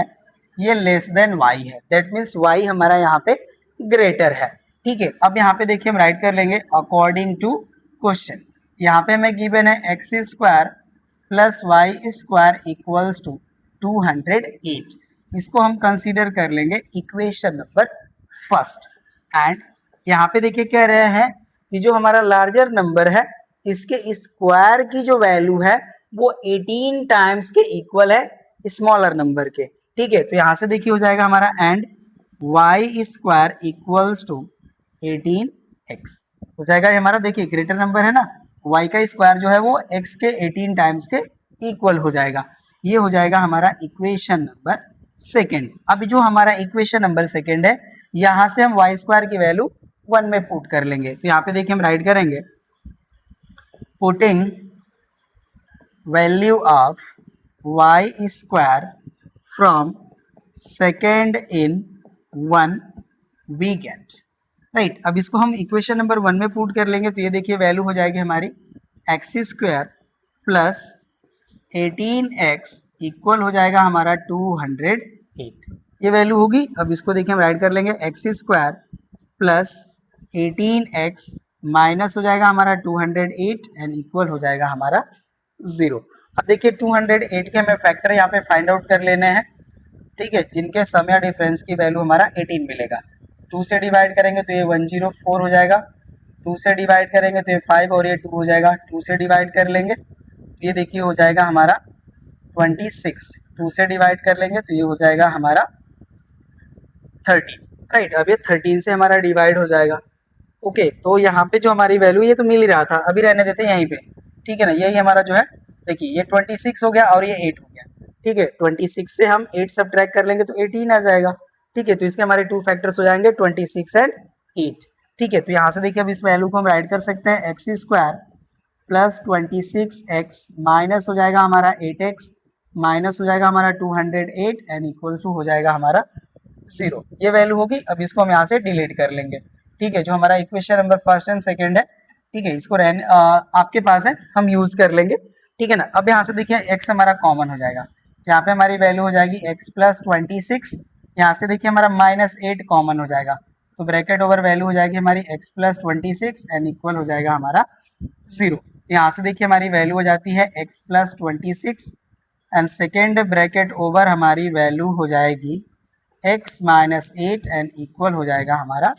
ये लेस देन y है, दैट मीन्स y हमारा यहाँ पे ग्रेटर है। ठीक है, अब यहाँ पे देखिए हम राइट कर लेंगे अकॉर्डिंग टू क्वेश्चन। यहाँ पे हमें गिवन है x square plus y square equals to 208। इसको हम कंसीडर कर लेंगे इक्वेशन नंबर फर्स्ट। एंड यहाँ पे देखिए कह रहे हैं कि जो हमारा लार्जर नंबर है इसके स्क्वायर की जो वैल्यू है वो 18 टाइम्स के इक्वल है स्मॉलर नंबर के। ठीक है, तो यहाँ से देखिए हो जाएगा हमारा and y square equals to 18x हो जाएगा। ये हमारा देखिए ग्रेटर नंबर है ना, y का स्क्वायर जो है वो x के 18 टाइम्स के इक्वल हो जाएगा। ये हो जाएगा हमारा इक्वेशन नंबर सेकेंड। अभी जो हमारा इक्वेशन नंबर सेकेंड है यहाँ से हम y स्क्वायर की वैल्यू 1 में पुट कर लेंगे। तो यहाँ पे देखिए हम राइट करेंगे putting value of y square from second in 1 we get right. अब इसको हम इक्वेशन नंबर 1 में पुट कर लेंगे, तो ये देखिए वैल्यू हो जाएगी हमारी x square plus 18x equal हो जाएगा हमारा 208। ये वैल्यू होगी। अब इसको देखिए हम राइट कर लेंगे x square plus 18x minus हो जाएगा हमारा 208 एंड इक्वल हो जाएगा हमारा 0। अब देखिए 208 के हमें फैक्टर यहाँ पे फाइंड आउट कर लेने हैं। ठीक है, जिनके सम या डिफरेंस की वैल्यू हमारा 18 मिलेगा। 2 से डिवाइड करेंगे तो ये 104 हो जाएगा, 2 से डिवाइड करेंगे तो ये 5 और ये 2 हो जाएगा, 2 से डिवाइड कर लेंगे ये देखिए हो जाएगा हमारा 26, 2 से डिवाइड कर लेंगे तो ये हो जाएगा हमारा 13 राइट। अब ये 13 से हमारा डिवाइड हो जाएगा। ओके, तो यहाँ पे जो हमारी वैल्यू ये तो मिल ही रहा था, अभी रहने देते हैं यहीं पे। ठीक है ना, यही हमारा जो है देखिए ये 26 हो गया और ये 8 हो गया। ठीक है, 26 से हम 8 सब्ट्रैक्ट कर लेंगे तो 18 आ जाएगा। ठीक है, तो इसके हमारे 2 फैक्टर्स हो जाएंगे 26 एंड 8। ठीक है, तो यहाँ से देखिए अब इस वैल्यू को हम राइट कर सकते हैं x square plus 26x minus हो जाएगा हमारा 8x माइनस हो जाएगा हमारा 208 एंड इक्वल्स टू हो जाएगा हमारा 0। ये वैल्यू होगी। अब इसको हम यहाँ से डिलीट कर लेंगे। ठीक है, जो हमारा equation number first and second है, ठीक है, इसको आपके पास है, हम यूज कर लेंगे। ठीक है ना, अब यहाँ से देखिए x हमारा कॉमन हो जाएगा, यहाँ पे हमारी वैल्यू हो जाएगी x प्लस 26, यहाँ से देखिए हमारा -8 कॉमन हो जाएगा, तो ब्रैकेट ओवर वैल्यू हो जाएगी हमारी x प्लस 26 एंड इक्वल हो जाएगा हमारा 0। यहाँ से देखिए हमारी वैल्यू हो जाती है x plus 26 and second bracket over हमारी वैल्यू हो जाएगी x माइनस 8 एंड इक्वल हो जाएगा हमारा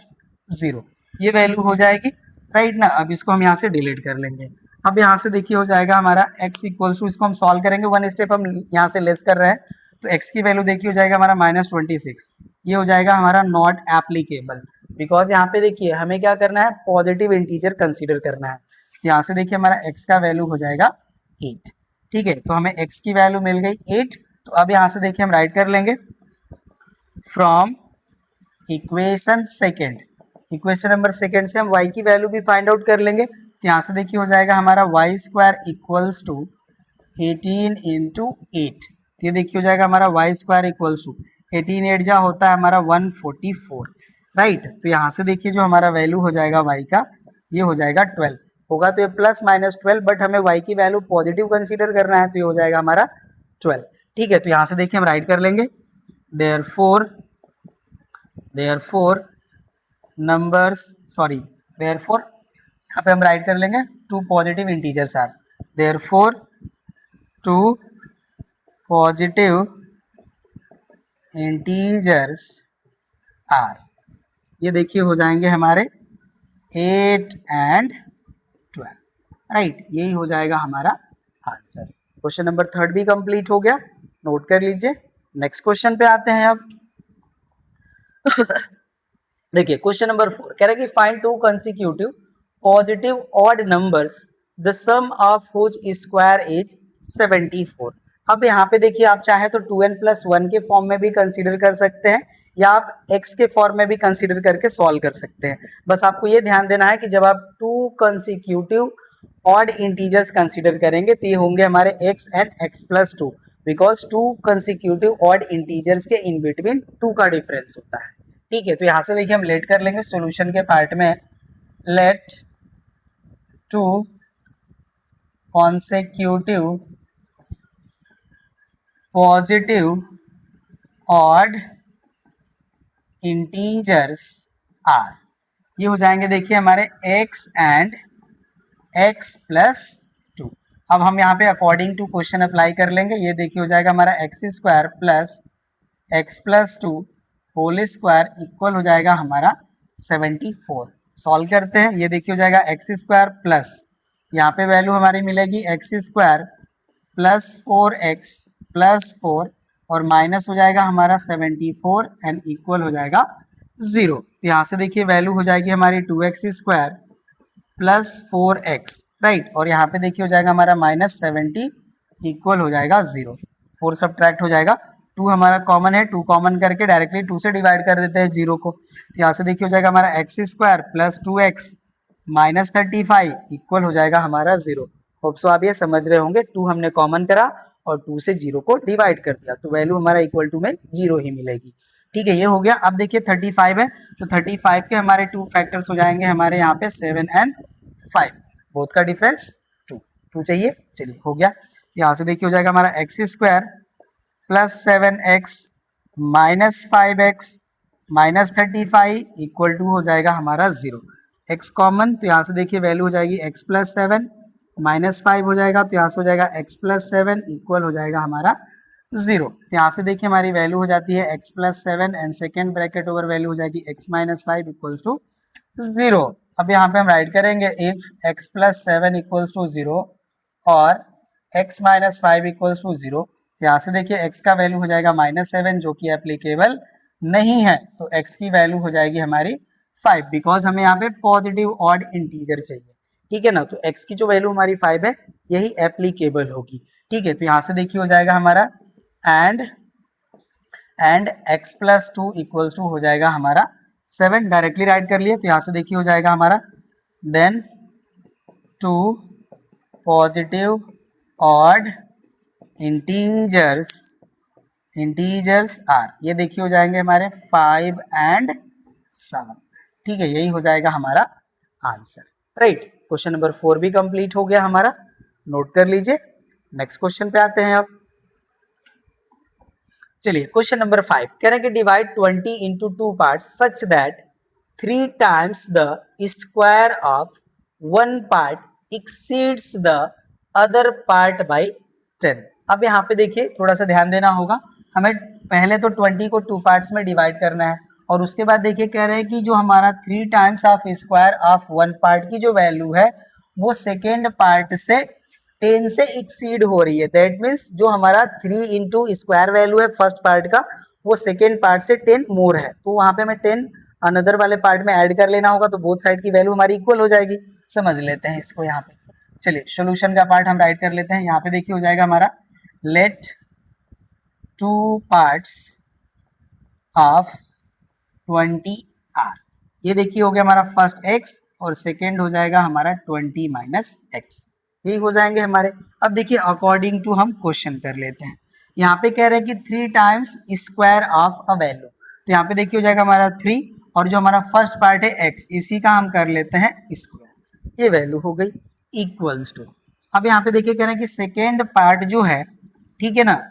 0। ये वैल्यू हो जाएगी राइट ना। अब इसको हम यहाँ से डिलीट कर लेंगे। अब यहाँ से देखिए हो जाएगा हमारा x इक्वल्स टू, इसको हम सॉल्व करेंगे, 1 स्टेप हम यहाँ से लेस कर रहे हैं, तो x की वैल्यू देखिए हो जाएगा हमारा -26। ये हो जाएगा हमारा नॉट एप्लीकेबल, बिकॉज यहाँ पे देखिए हमें क्या करना है, पॉजिटिव इंटीजर कंसीडर करना है। यहाँ से देखिए हमारा x का वैल्यू हो जाएगा 8। ठीक है, तो हमें x की वैल्यू मिल गई 8। तो अब यहाँ से देखिए हम राइट कर लेंगे from equation second, equation number second से हम y की वैल्यू भी फाइंड आउट कर लेंगे। तो यहाँ से देखिए हो जाएगा हमारा y square equals to 18 into 8। ये देखिए हो जाएगा हमारा वाई स्क्वायर इक्वल्स टू 18 8 जा होता है हमारा 144 राइट। तो यहाँ से देखिए जो हमारा वैल्यू हो जाएगा y का, ये हो जाएगा 12। होगा तो ये प्लस माइनस 12, बट हमें y की वैल्यू पॉजिटिव कंसीडर करना है तो ये हो जाएगा हमारा 12। ठीक है, तो यहाँ से देखिए हम राइट कर लेंगे देयरफॉर नंबर्स सॉरी देयरफॉर यहाँ पे हम राइट कर लेंगे two positive integers are, therefore two positive integers are, ये देखिए हो जाएंगे हमारे 8 एंड 12, राइट, यही हो जाएगा हमारा आंसर। क्वेश्चन नंबर 3 भी कंप्लीट हो गया, नोट कर लीजिए। नेक्स्ट क्वेश्चन पे आते हैं अब। देखिए क्वेश्चन नंबर 4 कह रहा है कि find two consecutive positive odd numbers the sum of which square is 74। अब यहाँ पे देखिए आप चाहे तो 2n+1 के फॉर्म में भी कंसीडर कर सकते हैं या आप x के फॉर्म में भी कंसीडर करके सॉल्व कर सकते हैं। बस आपको ये ध्यान देना है कि जब आप to consecutive odd integers consider करेंगे तो ये होंगे हमारे x and x+2, because to consecutive odd integers के इन बिटवीन 2 का डिफरेंस होता है। ठीक है, तो यहाँ से देखिए हम लेट कर लेंगे सॉल्यूशन के पार्ट में, let two consecutive positive odd integers are, ये हो जाएंगे देखिए हमारे x एंड x+2। अब हम यहाँ पे अकॉर्डिंग टू क्वेश्चन अप्लाई कर लेंगे, ये देखिए हो जाएगा हमारा x² plus x+2 whole square equal हो जाएगा हमारा 74। सॉल्व करते हैं, ये देखिए हो जाएगा x² प्लस यहाँ पे वैल्यू हमारी मिलेगी x² प्लस 4x प्लस 4 और माइनस हो जाएगा हमारा 74 एंड इक्वल हो जाएगा 0। तो यहाँ से देखिए वैल्यू हो जाएगी हमारी 2x² प्लस 4x, राइट, और यहाँ पे देखिए हो जाएगा हमारा -70 इक्वल हो जाएगा 0। 4 सब्ट्रैक्ट हो जाएगा, 2 हमारा कॉमन है, 2 कॉमन करके डायरेक्टली 2 से डिवाइड कर देते हैं 0 को। तो यहाँ से देखिए हो जाएगा हमारा x² प्लस 2x -35 इक्वल हो जाएगा हमारा 0। होप सो आप ये समझ रहे होंगे, 2 हमने कॉमन करा और 2 से 0 को डिवाइड कर दिया तो वैल्यू हमारा इक्वल टू में 0 ही मिलेगी। ठीक है, ये हो गया। अब देखिए 35 है तो 35 के हमारे 2 फैक्टर्स हो जाएंगे हमारे यहाँ पे 7 एंड 5, बोथ का डिफरेंस 2 चाहिए, चलिए हो गया। यहाँ से देखिए हो जाएगा हमारा x² plus 7x minus 5x minus 35 equal to हो जाएगा हमारा 0। x कॉमन, तो यहाँ से देखिए वैल्यू हो जाएगी x+7 -5 हो जाएगा, तो यहाँ से हो जाएगा x+7 इक्वल हो जाएगा हमारा 0। तो यहाँ से देखिए हमारी वैल्यू हो जाती है x+7 and second bracket over value हो जाएगी x-5 इक्वल्स टू 0। अब यहाँ पे हम राइट करेंगे इफ x+7 इक्वल्स टू 0 और x-5 इक्वल्स टू 0, तो यहाँ से देखिए x का वैल्यू हो जाएगा -7 जो कि एप्लीकेबल नहीं है, तो x की वैल्यू हो जाएगी हमारी 5, बिकॉज हमें यहाँ पे पॉजिटिव ऑड इंटीजर चाहिए। ठीक है ना, तो x की जो वैल्यू हमारी 5 है यही एप्लीकेबल होगी। ठीक है, तो यहाँ से देखिए हो जाएगा हमारा एंड x+2 इक्वल्स टू हो जाएगा हमारा 7, डायरेक्टली राइट कर लिए, तो यहाँ से देखिए हो जाएगा हमारा then two positive odd integers are, ये देखिए हो जाएंगे हमारे 5 एंड 7। ठीक है, यही हो जाएगा हमारा आंसर, राइट। क्वेश्चन नंबर 4 भी कंप्लीट हो गया हमारा, नोट कर लीजिए। नेक्स्ट क्वेश्चन पे आते हैं अब। चलिए क्वेश्चन नंबर 5 कह रहे हैं कि divide 20 into 2 part such that 3 times the square of one part exceeds the other part by 10। अब यहाँ पे देखिए थोड़ा सा ध्यान देना होगा, हमें पहले तो 20 को 2 पार्ट्स में डिवाइड करना है और उसके बाद देखिए कह रहे हैं कि जो हमारा 3 times of square of one part की जो वैल्यू है वो सेकेंड पार्ट से 10 से एक्सीड हो रही है। दैट मीन्स जो हमारा 3 इंटू स्क्वायर वैल्यू है फर्स्ट पार्ट का वो सेकेंड पार्ट से 10 मोर है, तो वहां पे हमें 10 अनदर वाले पार्ट में ऐड कर लेना होगा, तो बोथ साइड की वैल्यू हमारी इक्वल हो जाएगी। समझ लेते हैं इसको यहाँ पे। चलिए सोल्यूशन का पार्ट हम राइट कर लेते हैं। यहाँ पे देखिए हो जाएगा हमारा लेट 2 पार्ट्स ऑफ 20 आर, ये देखिए हो गया हमारा फर्स्ट x और सेकेंड हो जाएगा हमारा 20 माइनस x, यही हो जाएंगे हमारे। अब देखिए अकॉर्डिंग टू हम क्वेश्चन कर लेते हैं। यहाँ पे कह रहे हैं कि 3 times square of a value, तो यहाँ पे देखिए हो जाएगा हमारा 3 और जो हमारा फर्स्ट पार्ट है x, इसी का हम कर लेते हैं स्क्वायर, ये वैल्यू हो गई। इक्वल्स टू, अब यहाँ पे देखिए कह रहे हैं कि सेकेंड पार्ट जो है, ठीक है ना,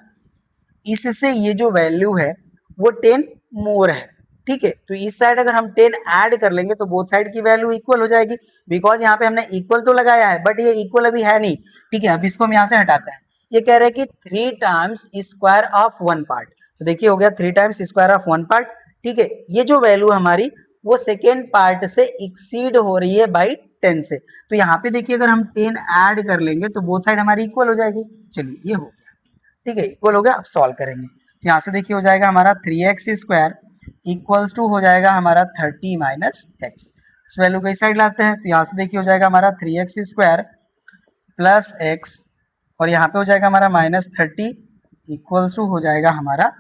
इससे ये जो वैल्यू है वो 10 मोर है, ठीक है। तो इस साइड अगर हम 10 ऐड कर लेंगे तो बोथ साइड की वैल्यू इक्वल हो जाएगी, बिकॉज यहाँ पे हमने इक्वल तो लगाया है बट ये इक्वल अभी है नहीं, ठीक है। अब इसको हम यहाँ से हटाते हैं, ये कह रहे हैं कि 3 times square of one part, तो देखिए हो गया 3 times square of one part, ठीक है। ये जो वैल्यू हमारी वो सेकेंड पार्ट से एक्सीड हो रही है बाई 10 से, तो यहाँ पे देखिए अगर हम 10 ऐड कर लेंगे तो बोथ साइड हमारी इक्वल हो जाएगी। चलिए ये हो गया, ठीक है, इक्वल हो गया। अब सॉल्व करेंगे तो यहाँ से देखिए हो जाएगा हमारा 3x स्क्वायर इक्वल्स टू हो जाएगा हमारा 30 माइनस एक्स, इस वैल्यू को इस साइड लाते हैं तो यहाँ से देखिए हो जाएगा हमारा 3x स्क्वायर प्लस एक्स और यहाँ पे हो जाएगा हमारा माइनस 30 इक्वल्स टू हो जाएगा हमारा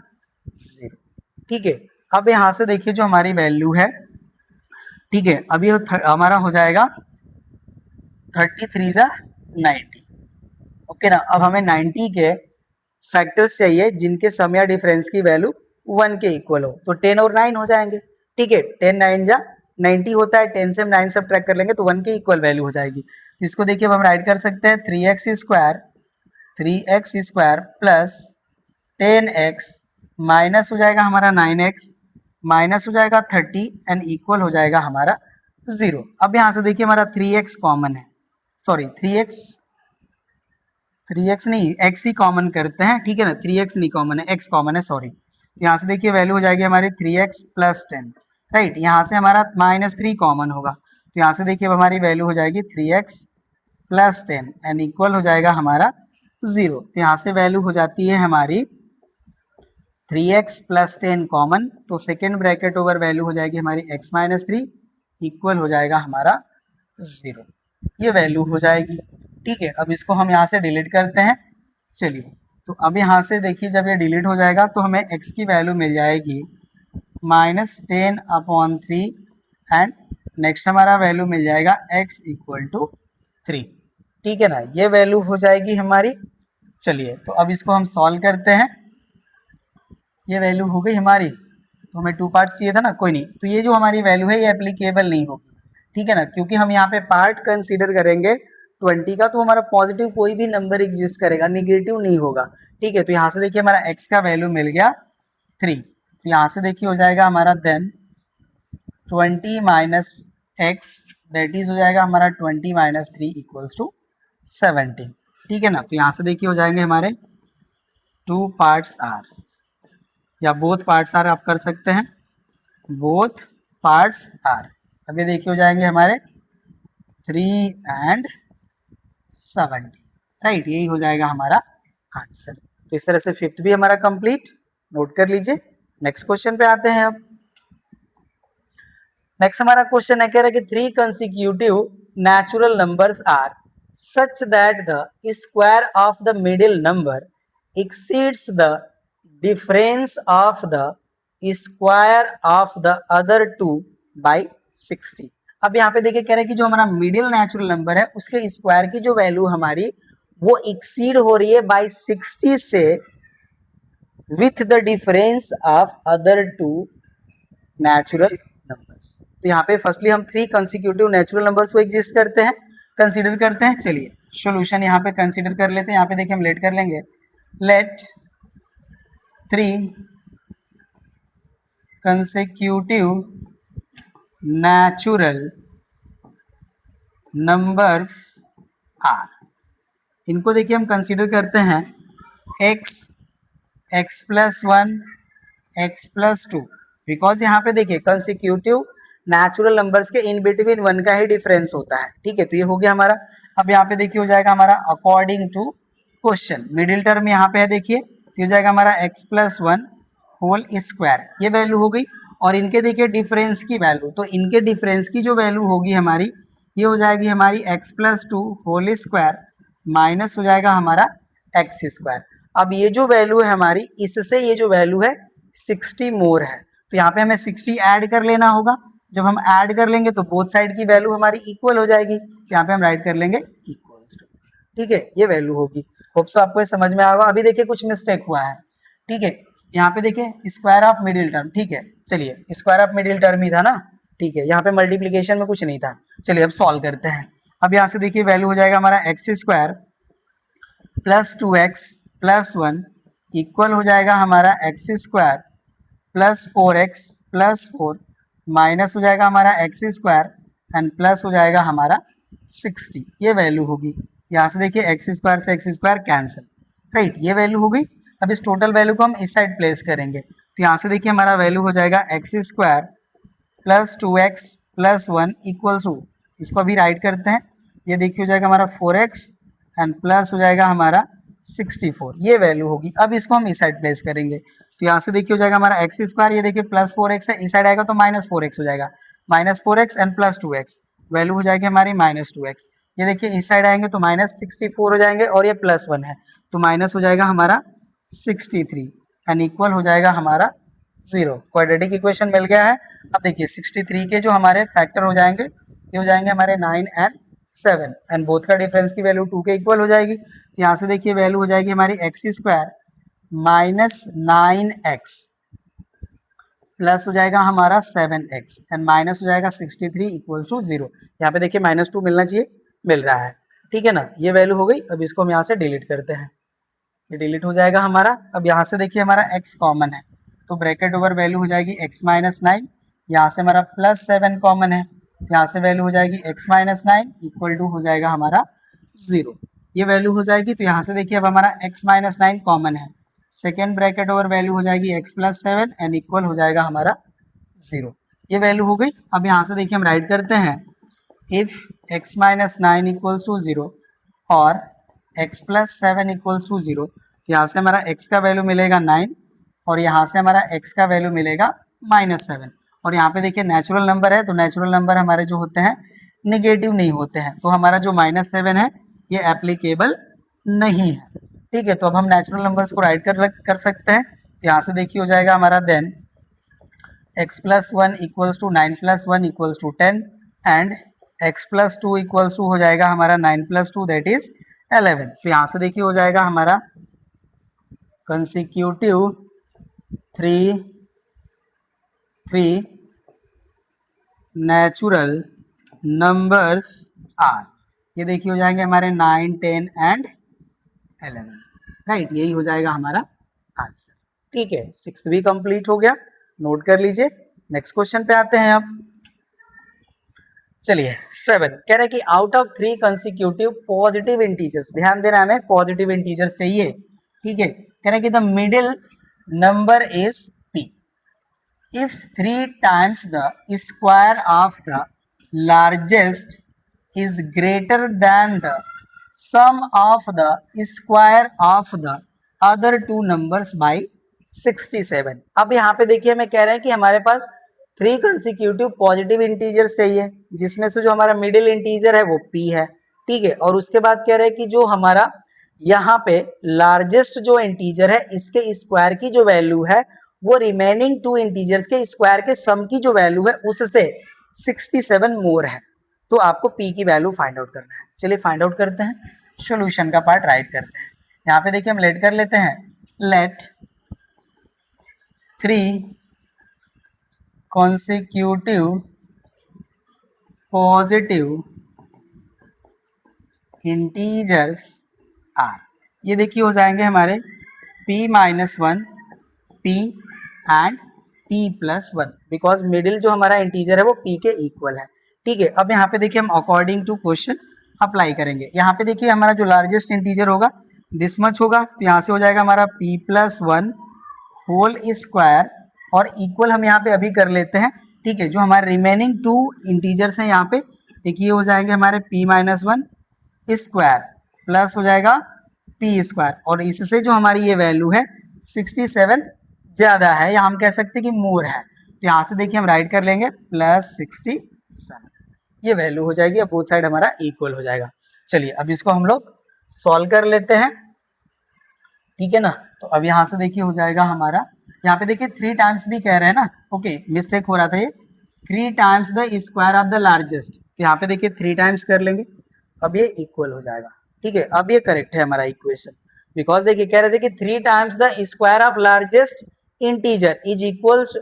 0, ठीक है। अब यहाँ से देखिए जो हमारी वैल्यू है, ठीक है, अब ये हमारा हो जाएगा 33 90, ओके ना। अब हमें 90 के फैक्टर्स चाहिए जिनके सम या डिफरेंस की वैल्यू 1 के इक्वल हो, तो 10 और 9 हो जाएंगे, ठीक है। 10 9 जा 90 होता है, 10 से हम 9 सब्ट्रैक्ट कर लेंगे तो 1 के इक्वल वैल्यू हो जाएगी। तो इसको देखिए अब हम राइट कर सकते हैं 3x square plus 10x minus हो जाएगा हमारा 9x माइनस हो जाएगा 30 एंड इक्वल हो जाएगा हमारा 0। अब यहाँ से देखिए हमारा 3x कॉमन है, सॉरी 3x नहीं, x ही कॉमन करते हैं, ठीक है ना, 3x नहीं कॉमन है, x कॉमन है, सॉरी। तो यहाँ से देखिए वैल्यू हो जाएगी हमारी 3x प्लस 10, राइट। यहाँ से हमारा -3 कॉमन होगा तो यहाँ से देखिए अब हमारी वैल्यू हो जाएगी 3x प्लस 10 एंड इक्वल हो जाएगा हमारा 0। तो यहाँ से वैल्यू हो जाती है हमारी 3x प्लस 10 कॉमन, तो सेकेंड ब्रैकेट ओवर वैल्यू हो जाएगी हमारी x माइनस 3 इक्वल हो जाएगा हमारा 0, ये वैल्यू हो जाएगी, ठीक है। अब इसको हम यहाँ से डिलीट करते हैं। चलिए तो अब यहाँ से देखिए जब ये डिलीट हो जाएगा तो हमें x की वैल्यू मिल जाएगी -10/3 एंड नेक्स्ट हमारा वैल्यू मिल जाएगा x इक्वल टू 3, ठीक है ना, ये वैल्यू हो जाएगी हमारी। चलिए तो अब इसको हम सॉल्व करते हैं, ये वैल्यू हो गई हमारी, तो हमें 2 पार्ट्स चाहिए था ना, कोई नहीं, तो ये जो हमारी वैल्यू है ये एप्लीकेबल नहीं होगी, ठीक है ना, क्योंकि हम यहाँ पे पार्ट कंसीडर करेंगे 20 का, तो हमारा पॉजिटिव कोई भी नंबर एग्जिस्ट करेगा, निगेटिव नहीं होगा, ठीक है। तो यहाँ से देखिए हमारा x का वैल्यू मिल गया 3, तो यहाँ से देखिए हो जाएगा हमारा then 20 minus x that is हो जाएगा हमारा 20 माइनस 3 इक्वल्स टू 17, ठीक है ना। तो यहाँ से देखिए हो जाएंगे हमारे 2 पार्ट्स आर, या बोथ पार्ट्स आर आप कर सकते हैं, बोथ पार्ट्स आर। अब ये देखिए हो जाएंगे हमारे 3 एंड 70, राइट, यही हो जाएगा हमारा आंसर। तो इस तरह से फिफ्थ भी हमारा कंप्लीट, नोट कर लीजिए। नेक्स्ट क्वेश्चन पे आते हैं। अब नेक्स्ट हमारा क्वेश्चन है, कह रहा है कि 3 consecutive natural numbers are such that the square of the middle number exceeds the difference of the square of the other two by 60। अब यहाँ पे देखिए कह रहे हैं कि जो हमारा मिडिल नेचुरल नंबर है उसके स्क्वायर की जो वैल्यू हमारी वो एक्सीड हो रही है बाई 60 से with the difference of other two natural numbers. तो यहाँ पे फर्स्टली हम 3 कंसेक्यूटिव नेचुरल नंबर्स को एग्जिस्ट करते हैं, कंसीडर करते हैं। चलिए सॉल्यूशन यहाँ पे कंसीडर कर लेते हैं, यहाँ पे देखिए हम लेट कर लेंगे, late 3 consecutive natural numbers are, इनको देखिए हम कंसीडर करते हैं x, x plus 1, x plus 2, because यहाँ पे देखिए कंसेक्यूटिव नेचुरल नंबर्स के इन बिटवीन 1 का ही डिफरेंस होता है, ठीक है। तो ये हो गया हमारा। अब यहाँ पे देखिए हो जाएगा हमारा according to question, middle term यहाँ पे है देखिए, तो हो जाएगा हमारा x प्लस 1 होल स्क्वायर, ये वैल्यू हो गई। और इनके देखिए डिफरेंस की वैल्यू, तो इनके डिफरेंस की जो वैल्यू होगी हमारी ये हो जाएगी हमारी x plus 2 whole square minus हो जाएगा हमारा x स्क्वायर। अब ये जो वैल्यू है हमारी, इससे ये जो वैल्यू है 60 मोर है, तो यहाँ पे हमें 60 ऐड कर लेना होगा। जब हम ऐड कर लेंगे तो बोथ साइड की वैल्यू हमारी इक्वल हो जाएगी, तो यहाँ पे हम राइट कर लेंगे इक्वल्स टू, ठीक है, ये वैल्यू होगी। होप सो आपको समझ में आएगा। अभी देखिए कुछ मिस्टेक हुआ है, ठीक है, यहाँ पे देखिए स्क्वायर ऑफ मिडिल टर्म, ठीक है, चलिए स्क्वायर ऑफ मिडिल टर्म ही था ना, ठीक है, यहाँ पे मल्टीप्लीकेशन में कुछ नहीं था। चलिए अब सॉल्व करते हैं। अब यहाँ से देखिए वैल्यू हो जाएगा हमारा x square plus 2x plus 1 equal हो जाएगा हमारा x square plus 4x plus 4 minus हो जाएगा हमारा एक्स स्क्वायर एंड प्लस हो जाएगा हमारा 60। ये वैल्यू होगी। यहाँ से देखिए एक्स स्क्वायर से एक्स स्क्वायर कैंसिल, राइट, ये वैल्यू हो गई। अब इस टोटल वैल्यू को हम इस साइड प्लेस करेंगे, तो यहाँ से देखिए हमारा वैल्यू हो जाएगा x square plus 2x plus 1 equal to, इसको अभी राइट करते हैं, ये देखिए हो जाएगा हमारा 4x एंड प्लस हो जाएगा हमारा 64। ये वैल्यू होगी। अब इसको हम इस साइड प्लेस करेंगे, तो यहाँ से देखिए हो जाएगा हमारा एक्स स्क्वायर, ये देखिए प्लस 4x है, इस साइड आएगा तो माइनस 4x हो जाएगा, minus 4x and plus 2x, value हो जाएगी हमारी माइनस 2x। ये देखिए इस साइड आएंगे तो माइनस 64 हो जाएंगे और ये प्लस 1 है तो माइनस हो जाएगा हमारा 63 एंड इक्वल हो जाएगा हमारा 0। क्वाड्रेटिक इक्वेशन मिल गया है। अब देखिए 63 के जो हमारे फैक्टर हो जाएंगे ये हो जाएंगे हमारे 9 एंड 7 एंड बोथ का डिफरेंस की वैल्यू 2 के इक्वल हो जाएगी। तो यहाँ से देखिए वैल्यू हो जाएगी हमारी x square minus 9x plus हो जाएगा हमारा 7x एंड माइनस हो जाएगा 63 इक्वल्स टू 0। यहाँ पे देखिए -2 मिलना चाहिए, मिल रहा है, ठीक है ना। ये वैल्यू हो गई। अब इसको हम यहाँ से डिलीट करते हैं, ये डिलीट हो जाएगा हमारा। अब यहाँ से देखिए हमारा x कॉमन है तो ब्रैकेट ओवर वैल्यू हो जाएगी x माइनस 9, यहाँ से हमारा प्लस 7 कॉमन है, यहाँ से वैल्यू हो जाएगी x माइनस 9 इक्वल टू हो जाएगा हमारा 0। ये वैल्यू हो जाएगी। तो यहाँ से देखिए अब हमारा x माइनस 9 कॉमन है, सेकेंड ब्रैकेट ओवर वैल्यू हो जाएगी x प्लस 7 एंड इक्वल हो जाएगा हमारा 0। ये वैल्यू हो गई। अब यहाँ से देखिए हम राइट करते हैं, if x minus 9 equals to 0 और x प्लस 7 इक्वल्स टू 0, यहाँ से हमारा x का वैल्यू मिलेगा 9 और यहाँ से हमारा x का वैल्यू मिलेगा -7। और यहाँ पे देखिए नेचुरल नंबर है तो नेचुरल नंबर हमारे जो होते हैं निगेटिव नहीं होते हैं, तो हमारा जो -7 है ये एप्लीकेबल नहीं है, ठीक है। तो अब हम नेचुरल नंबर्स को राइट कर सकते हैं। तो यहाँ से देखिए हो जाएगा हमारा then x plus 1 equals to 9 plus 1 equals to 10 and x plus 2 equals to हो जाएगा हमारा 9 प्लस 2 दैट इज 11। तो यहाँ से देखिए हो जाएगा हमारा कंसिक्यूटिव 3 नेचुरल नंबर्स आर, ये देखिए हो जाएंगे हमारे 9 10 एंड 11, राइट, यही हो जाएगा हमारा आंसर, ठीक है। 6th भी कंप्लीट हो गया, नोट कर लीजिए। नेक्स्ट क्वेश्चन पे आते हैं। अब चलिए 7 कह रहे हैं कि out of 3 consecutive positive integers, ध्यान देना हमें पॉजिटिव इंटीजर्स चाहिए, ठीक है। कह रहे हैं कि the middle number is p if 3 times the square of the largest is greater than the sum of the square of the other two numbers by 67। अब यहाँ पे देखिए हमें कह रहे हैं कि हमारे पास 3 कंसिक्यूटिव पॉजिटिव इंटीजर्स चाहिए, जिसमें से जो हमारा मिडिल इंटीजर है वो p है, ठीक है। और उसके बाद कह रहे हैं कि जो हमारा यहाँ पे लार्जेस्ट जो इंटीजर है इसके स्क्वायर की जो वैल्यू है वो रिमेनिंग 2 इंटीजर्स के स्क्वायर के सम की जो वैल्यू है उससे 67 मोर है। तो आपको p की वैल्यू फाइंड आउट करना है। चलिए फाइंड आउट करते हैं, सॉल्यूशन का पार्ट राइट करते हैं। यहाँ पे देखिए हम लेट कर लेते हैं, let 3 consecutive positive integers are, ये देखिए हो जाएंगे हमारे p minus 1 p and p plus 1, because middle जो हमारा इंटीजर है वो p के इक्वल है, ठीक है। अब यहाँ पे देखिए हम अकॉर्डिंग टू क्वेश्चन अप्लाई करेंगे। यहाँ पे देखिए हमारा जो लार्जेस्ट इंटीजर होगा दिस मच होगा, तो यहाँ से हो जाएगा हमारा p प्लस 1 होल स्क्वायर और इक्वल हम यहाँ पे अभी कर लेते हैं, ठीक है। जो हमारे रिमेनिंग 2 इंटीजर्स हैं यहाँ पे देखिए हो जाएंगे हमारे p माइनस 1 स्क्वायर प्लस हो जाएगा p स्क्वायर, और इससे जो हमारी ये वैल्यू है 67 ज्यादा है या हम कह सकते हैं कि मोर है, तो यहाँ से देखिए हम राइट कर लेंगे प्लस 67, ये वैल्यू हो जाएगी। अब बोथ साइड हमारा इक्वल हो जाएगा। चलिए अब इसको हम लोग सॉल्व कर लेते हैं, ठीक है ना। तो अब यहाँ से देखिए हो जाएगा हमारा, यहाँ पे देखिए 3 टाइम्स भी कह रहे हैं ना, ओके मिस्टेक हो रहा था, ये 3 times the square of the largest, तो यहाँ पे देखिए 3 टाइम्स कर लेंगे, अब ये इक्वल हो जाएगा, ठीक है। अब ये करेक्ट है हमारा इक्वेशन, बिकॉज देखिए कह रहे थे कि 3 times the square of largest integer is equals,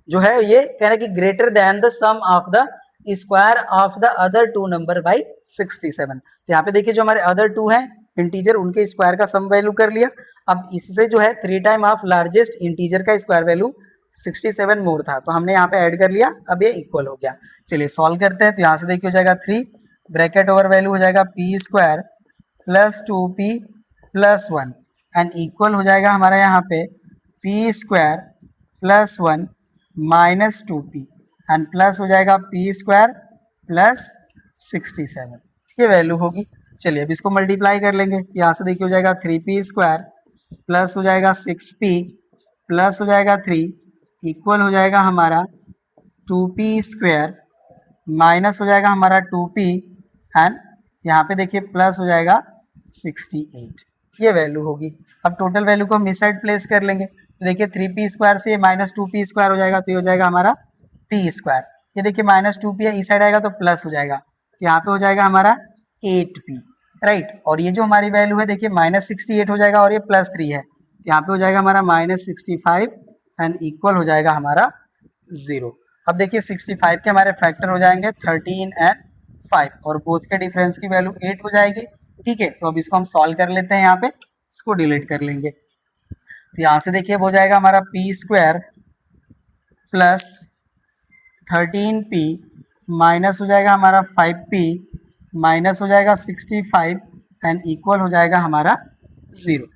जो है ये कह रहे हैं कि greater than the sum of the square of the other two number by 67। तो यहाँ पे देखिए जो हमारे अदर टू हैं इंटीजर, उनके स्क्वायर का सम वैल्यू कर लिया। अब इससे जो है 3 टाइम ऑफ लार्जेस्ट इंटीजर का स्क्वायर वैल्यू 67 मोर था, तो हमने यहाँ पे ऐड कर लिया, अब ये इक्वल हो गया। चलिए सॉल्व करते हैं। तो यहाँ से देखिए हो जाएगा 3 ब्रैकेट ओवर वैल्यू हो जाएगा P square plus 2p plus 1 and equal हो जाएगा हमारा यहाँ पे P square plus 1 minus 2p and plus हो जाएगा पी स्क्वायर प्लस 67, ये वैल्यू होगी। चलिए अब इसको मल्टीप्लाई कर लेंगे। यहाँ से देखिए हो जाएगा 3p स्क्वायर प्लस हो जाएगा 6p प्लस हो जाएगा 3 इक्वल हो जाएगा हमारा 2p स्क्वायर माइनस हो जाएगा हमारा 2p एंड यहाँ पे देखिए प्लस हो जाएगा 68, ये वैल्यू होगी। अब टोटल वैल्यू को हम इस साइड प्लेस कर लेंगे। तो देखिए 3p स्क्वायर से माइनस 2p स्क्वायर हो जाएगा, तो ये हो जाएगा हमारा p स्क्वायर। ये देखिए माइनस 2p है, इस साइड आएगा तो प्लस हो जाएगा, तो यहाँ पे हो जाएगा हमारा 8p, राइट। और ये जो हमारी वैल्यू है देखिए माइनस 68 हो जाएगा और ये प्लस 3 है, तो यहाँ पे हो जाएगा हमारा माइनस 65 एंड इक्वल हो जाएगा हमारा 0। अब देखिए 65 के हमारे फैक्टर हो जाएंगे 13 एंड 5 और बोथ के डिफरेंस की वैल्यू 8 हो जाएगी। ठीक है, तो अब इसको हम सॉल्व कर लेते हैं, यहाँ पे इसको डिलीट कर लेंगे। तो यहाँ से देखिए हो जाएगा हमारा P square plus 13p minus हो जाएगा हमारा 5p माइनस हो जाएगा 65 एंड इक्वल हो जाएगा हमारा 0,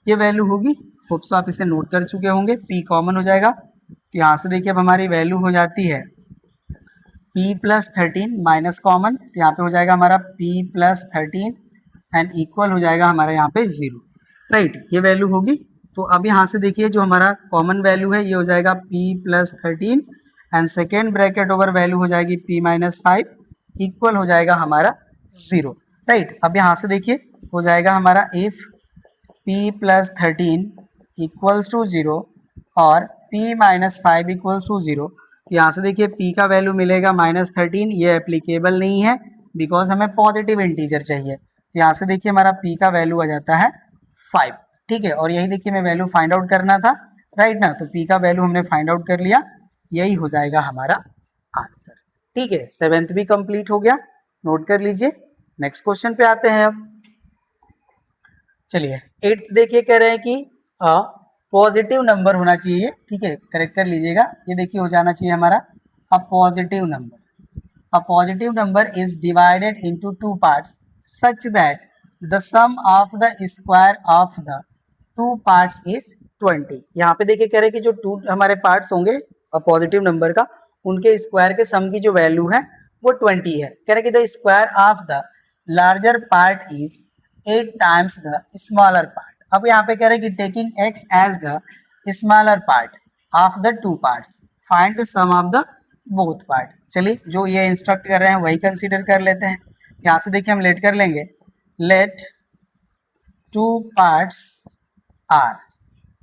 ये वैल्यू होगी। होप सो आप इसे नोट कर चुके होंगे। p कॉमन हो जाएगा, तो यहाँ से देखिए अब हमारी वैल्यू हो जाती है p प्लस 13 माइनस कॉमन, तो यहाँ पे हो जाएगा हमारा p प्लस 13 एंड इक्वल हो जाएगा हमारा यहाँ पे 0, राइट, ये वैल्यू होगी। तो अब यहाँ से देखिए जो हमारा कॉमन वैल्यू है ये हो जाएगा p plus 13 and second bracket over value हो जाएगी p माइनस 5 इक्वल हो जाएगा हमारा 0, राइट। अब यहाँ से देखिए हो जाएगा हमारा if p plus 13 equals to 0 और p माइनस 5 इक्वल्स टू 0, तो यहाँ से देखिए p का वैल्यू मिलेगा माइनस 13, ये एप्लीकेबल नहीं है बिकॉज हमें पॉजिटिव इंटीजर चाहिए। तो यहाँ से देखिए हमारा p का वैल्यू आ जाता है 5, ठीक है, और यही देखिए मैं वैल्यू फाइंड आउट करना था, राइट ना। तो p का वैल्यू हमने फाइंड आउट कर लिया, यही हो जाएगा हमारा आंसर। ठीक है, 7th भी कंप्लीट हो गया, नोट कर लीजिए। नेक्स्ट क्वेश्चन पे आते हैं अब। चलिए 8th देखिए कह रहे हैं कि पॉजिटिव नंबर होना चाहिए, ठीक है, करेक्ट कर लीजिएगा। ये देखिए हो जाना चाहिए हमारा a positive number. A positive number is divided into 2 parts such that the sum of the square of the 2 parts is 20। यहाँ पे देखिए कह रहे हैं कि जो 2 हमारे पार्ट्स होंगे अ पॉजिटिव नंबर का, उनके स्क्वायर के सम की जो वैल्यू है वो 20 है। कह रहे हैं कि the square of the larger part is 8 times the smaller part. अब यहाँ पे कह रहे हैं कि taking x as the smaller part of the 2 parts find the sum of the both part. चलिए जो ये इंस्ट्रक्ट कर रहे हैं वही कंसीडर कर लेते हैं। यहाँ से देखिए हम लेट कर लेंगे, लेट 2 पार्ट्स आर,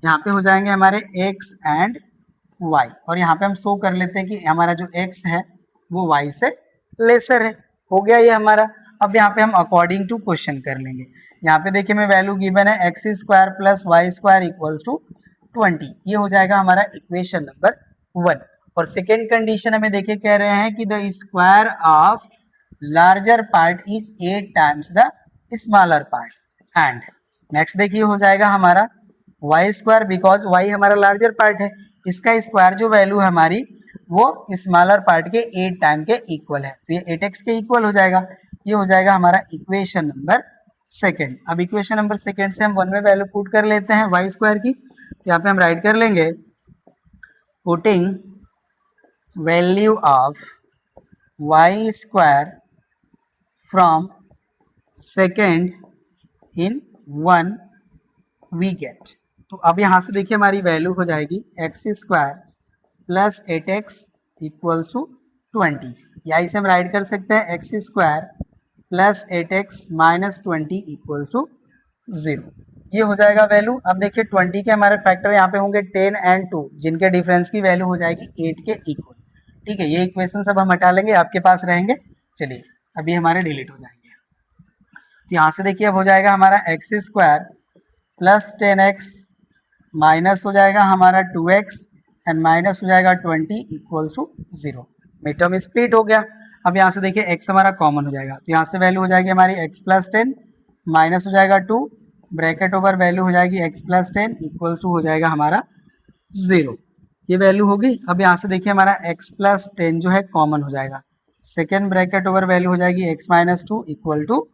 यहाँ पे हो जाएंगे हमारे x एंड y, और यहाँ पे हम शो कर लेते हैं कि हमारा जो x है वो y से लेसर है। हो गया ये हमारा। अब यहाँ पे हम अकॉर्डिंग टू क्वेश्चन कर लेंगे। यहाँ पे देखिए मैं वैल्यू गिवन है x square plus y square equals to 20, ये हो जाएगा हमारा इक्वेशन नंबर 1। और सेकेंड कंडीशन हमें देखिए कह रहे हैं कि the square of larger part is 8 times the smaller part and next देखिए हो जाएगा हमारा वाई स्क्वायर, बिकॉज वाई हमारा लार्जर पार्ट है, इसका स्क्वायर जो वैल्यू है हमारी वो स्मॉलर पार्ट के 8 टाइम के इक्वल है, तो ये 8x के इक्वल हो जाएगा। ये हो जाएगा हमारा इक्वेशन नंबर 2। अब इक्वेशन नंबर 2 से हम 1 में वैल्यू पुट कर लेते हैं वाई स्क्वायर की। तो यहाँ पे हम राइट कर लेंगे putting value of y square from second in 1 we get. तो अब यहाँ से देखिए हमारी वैल्यू हो जाएगी x square plus 8x equals to 20, या इसे हम राइट कर सकते हैं x square plus 8x minus 20 equals to 0, ये हो जाएगा वैल्यू। अब देखिए 20 के हमारे फैक्टर यहाँ पे होंगे 10 एंड 2, जिनके डिफरेंस की वैल्यू हो जाएगी 8 के इक्वल। ठीक है, ये इक्वेशन सब हम हटा लेंगे, आपके पास रहेंगे। चलिए अभी हमारे डिलीट हो जाएंगे। तो यहाँ से देखिए अब हो जाएगा हमारा x square plus 10x minus हो जाएगा हमारा 2x एंड माइनस हो जाएगा 20 equals to 0। Mid term split हो गया। अब यहाँ से देखिए x हमारा कॉमन हो जाएगा, तो यहाँ से वैल्यू हो जाएगी हमारी x प्लस 10 माइनस हो जाएगा 2 ब्रैकेट ओवर वैल्यू हो जाएगी x प्लस 10 इक्वल्स टू हो जाएगा हमारा 0। ये वैल्यू होगी। अब यहाँ से देखिए हमारा x प्लस 10 जो है कॉमन हो जाएगा, सेकेंड ब्रैकेट ओवर वैल्यू हो जाएगी x minus 2 equal to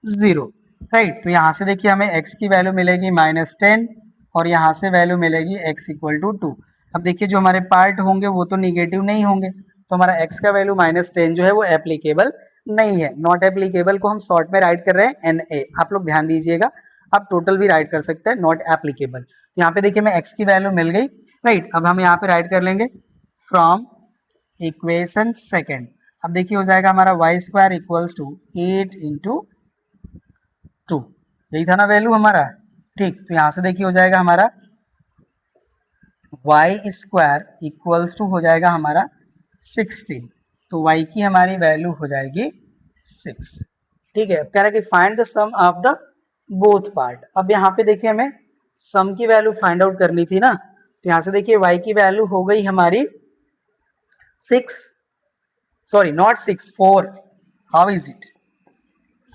0, right. तो यहाँ से देखिए हमें x की वैल्यू मिलेगी -10 और यहाँ से वैल्यू मिलेगी x इक्वल टू 2। अब देखिए जो हमारे पार्ट होंगे वो तो निगेटिव नहीं होंगे, तो हमारा x का वैल्यू -10 जो है वो एप्लीकेबल नहीं है। नॉट एप्लीकेबल को हम शॉर्ट में राइट कर रहे हैं NA, आप लोग ध्यान दीजिएगा, आप टोटल भी राइट कर सकते हैं नॉट एप्लीकेबल। तो यहाँ पे देखिए मैं x की वैल्यू मिल गई, राइट। अब हम यहाँ पे राइट कर लेंगे फ्रॉम इक्वेशन सेकेंड। अब देखिए हो जाएगा हमारा y square equals to 8 into 2, यही था ना वैल्यू हमारा, ठीक। तो यहाँ से देखिए हो जाएगा हमारा वाई स्क्वायर इक्वल्स टू हो जाएगा हमारा 16, तो y की हमारी वैल्यू हो जाएगी 6, ठीक है। अब कह रहा है कि find the sum of the both part. अब यहाँ पे देखिए हमें सम की वैल्यू फाइंड आउट करनी थी ना, तो यहाँ से देखिए y की वैल्यू हो गई हमारी 6, sorry not 6, 4, how is it,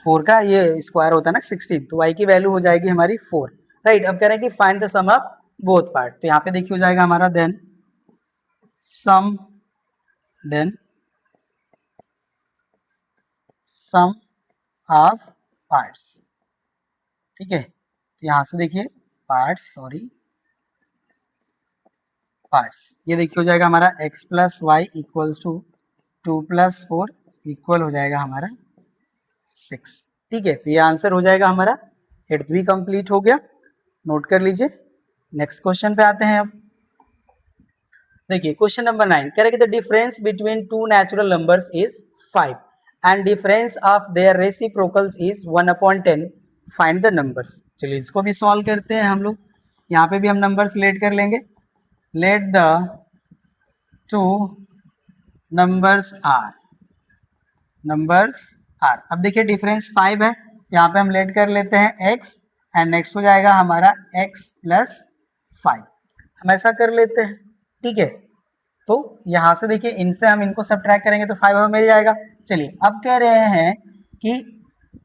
4 का ये स्क्वायर होता है ना 16, तो y की वैल्यू हो जाएगी हमारी 4, राइट। अब कह रहे हैं कि find the sum of both part, तो यहाँ पे देखिए हो जाएगा हमारा देन सम ऑफ पार्ट्स, ठीक है। तो यहाँ से देखिए पार्ट्स, ये देखिए हो जाएगा हमारा x plus y equals to 2 plus 4 equal हो जाएगा हमारा 6, ठीक है। तो ये आंसर हो जाएगा हमारा, एट्थ भी कंप्लीट हो गया, नोट कर लीजिए। नेक्स्ट क्वेश्चन पे आते हैं। अब देखिए क्वेश्चन नंबर 9 कह रहे हैं कि the difference between two natural numbers is 5 and difference of their reciprocals is 1/10, find the numbers. चलिए इसको भी सॉल्व करते हैं हम लोग। यहाँ पे भी हम नंबर्स लेट कर लेंगे, let the two numbers are. अब देखिए डिफरेंस 5 है, यहाँ पे हम लेट कर लेते हैं x एंड नेक्स्ट हो जाएगा हमारा x प्लस 5, हम ऐसा कर लेते हैं, ठीक है। तो यहाँ से देखिए इनसे हम इनको सब्ट्रैक्ट करेंगे तो 5 हमें मिल जाएगा। चलिए अब कह रहे हैं कि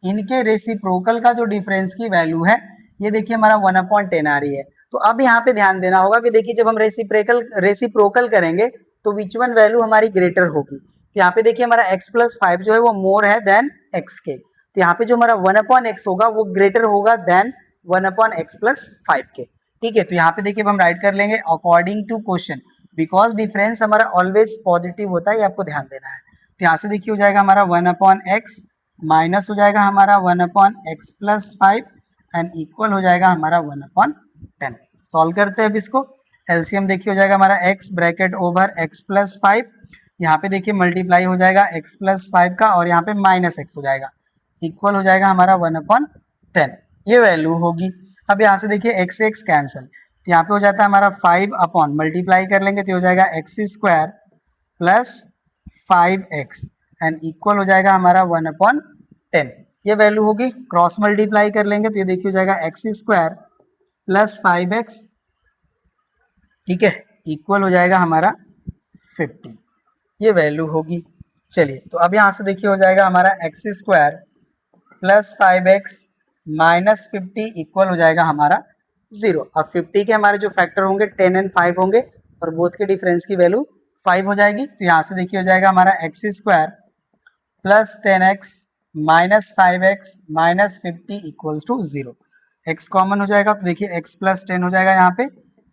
इनके रेसिप्रोकल का जो डिफरेंस की वैल्यू है ये देखिए हमारा 1/10 आ रही है। तो अब यहाँ पे ध्यान देना होगा कि देखिए जब हम रेसिप्रोकल करेंगे तो विच वन वैल्यू हमारी ग्रेटर होगी। तो यहाँ पे देखिए हमारा x प्लस 5 जो है वो मोर है देन x के, तो यहाँ पे जो हमारा 1/x होगा वो ग्रेटर होगा देन 1/x प्लस 5 के, ठीक है। तो यहाँ पे देखिए हम राइट कर लेंगे according to question, because difference हमारा ऑलवेज पॉजिटिव होता है, ये आपको ध्यान देना है। तो यहाँ से देखिए हो जाएगा हमारा 1/x माइनस हो जाएगा हमारा 1/x प्लस 5 एंड इक्वल हो जाएगा हमारा 1/10। सॉल्व करते हैं अब इसको, एलसीएम देखिए हो जाएगा हमारा x bracket over x plus 5, यहाँ पे देखिए मल्टीप्लाई हो जाएगा x प्लस 5 का और यहाँ पे माइनस x हो जाएगा, इक्वल हो जाएगा हमारा 1/10, ये वैल्यू होगी। अब यहाँ से देखिए x से x कैंसिल, तो यहाँ पे हो जाता है हमारा 5 अपॉन मल्टीप्लाई कर लेंगे तो हो जाएगा x square plus 5x and equal हो जाएगा हमारा 1/10, ये वैल्यू होगी। क्रॉस मल्टीप्लाई कर लेंगे तो ये देखिए हो जाएगा x स्क्वायर प्लस 5x, ठीक है, इक्वल हो जाएगा हमारा 50, ये वैल्यू होगी। चलिए तो अब यहाँ से देखिए हो जाएगा हमारा x square plus 5x minus 50 equal हो जाएगा हमारा 0। अब 50 के हमारे जो फैक्टर होंगे 10 एंड 5 होंगे और बोथ के डिफरेंस की वैल्यू 5 हो जाएगी। तो यहाँ से देखिए हो जाएगा हमारा x square plus 10x minus 5x minus 50 equals to 0। x common हो जाएगा तो देखिए x प्लस 10 हो जाएगा यहाँ पे,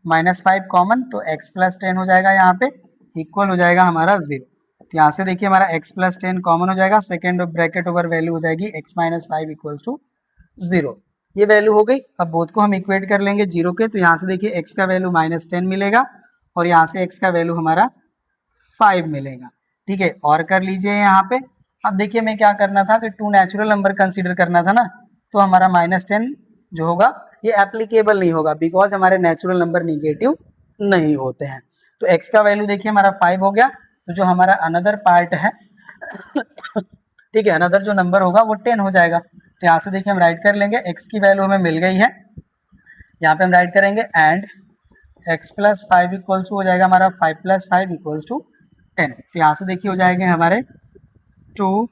माइनस 5 कॉमन तो x प्लस 10 हो जाएगा यहाँ पे, इक्वल हो जाएगा हमारा 0। तो यहाँ से देखिए हमारा x प्लस 10 कॉमन हो जाएगा, सेकेंड ब्रैकेट ओवर वैल्यू हो जाएगी x माइनस 5 इक्वल्स टू 0, ये वैल्यू हो गई। अब बोथ को हम इक्वेट कर लेंगे 0 के, तो यहाँ से देखिए x का वैल्यू -10 मिलेगा और यहाँ से x का वैल्यू हमारा 5 मिलेगा, ठीक है। और कर लीजिए यहाँ पे, अब देखिए हमें क्या करना था कि टू नेचुरल नंबर कंसीडर करना था ना, तो हमारा -10 जो होगा ये एप्लीकेबल नहीं होगा बिकॉज हमारे नेचुरल नंबर निगेटिव नहीं होते हैं। तो x का वैल्यू देखिए हमारा 5 हो गया, तो जो हमारा अनदर पार्ट है ठीक है, अनदर जो नंबर होगा वो 10 हो जाएगा। तो यहाँ से देखिए हम राइट कर लेंगे, x की वैल्यू हमें मिल गई है, यहाँ पे हम राइट करेंगे and x plus 5 equals to हो जाएगा हमारा 5 प्लस 5 इक्वल्स टू 10। तो यहाँ से देखिए हो जाएंगे हमारे टू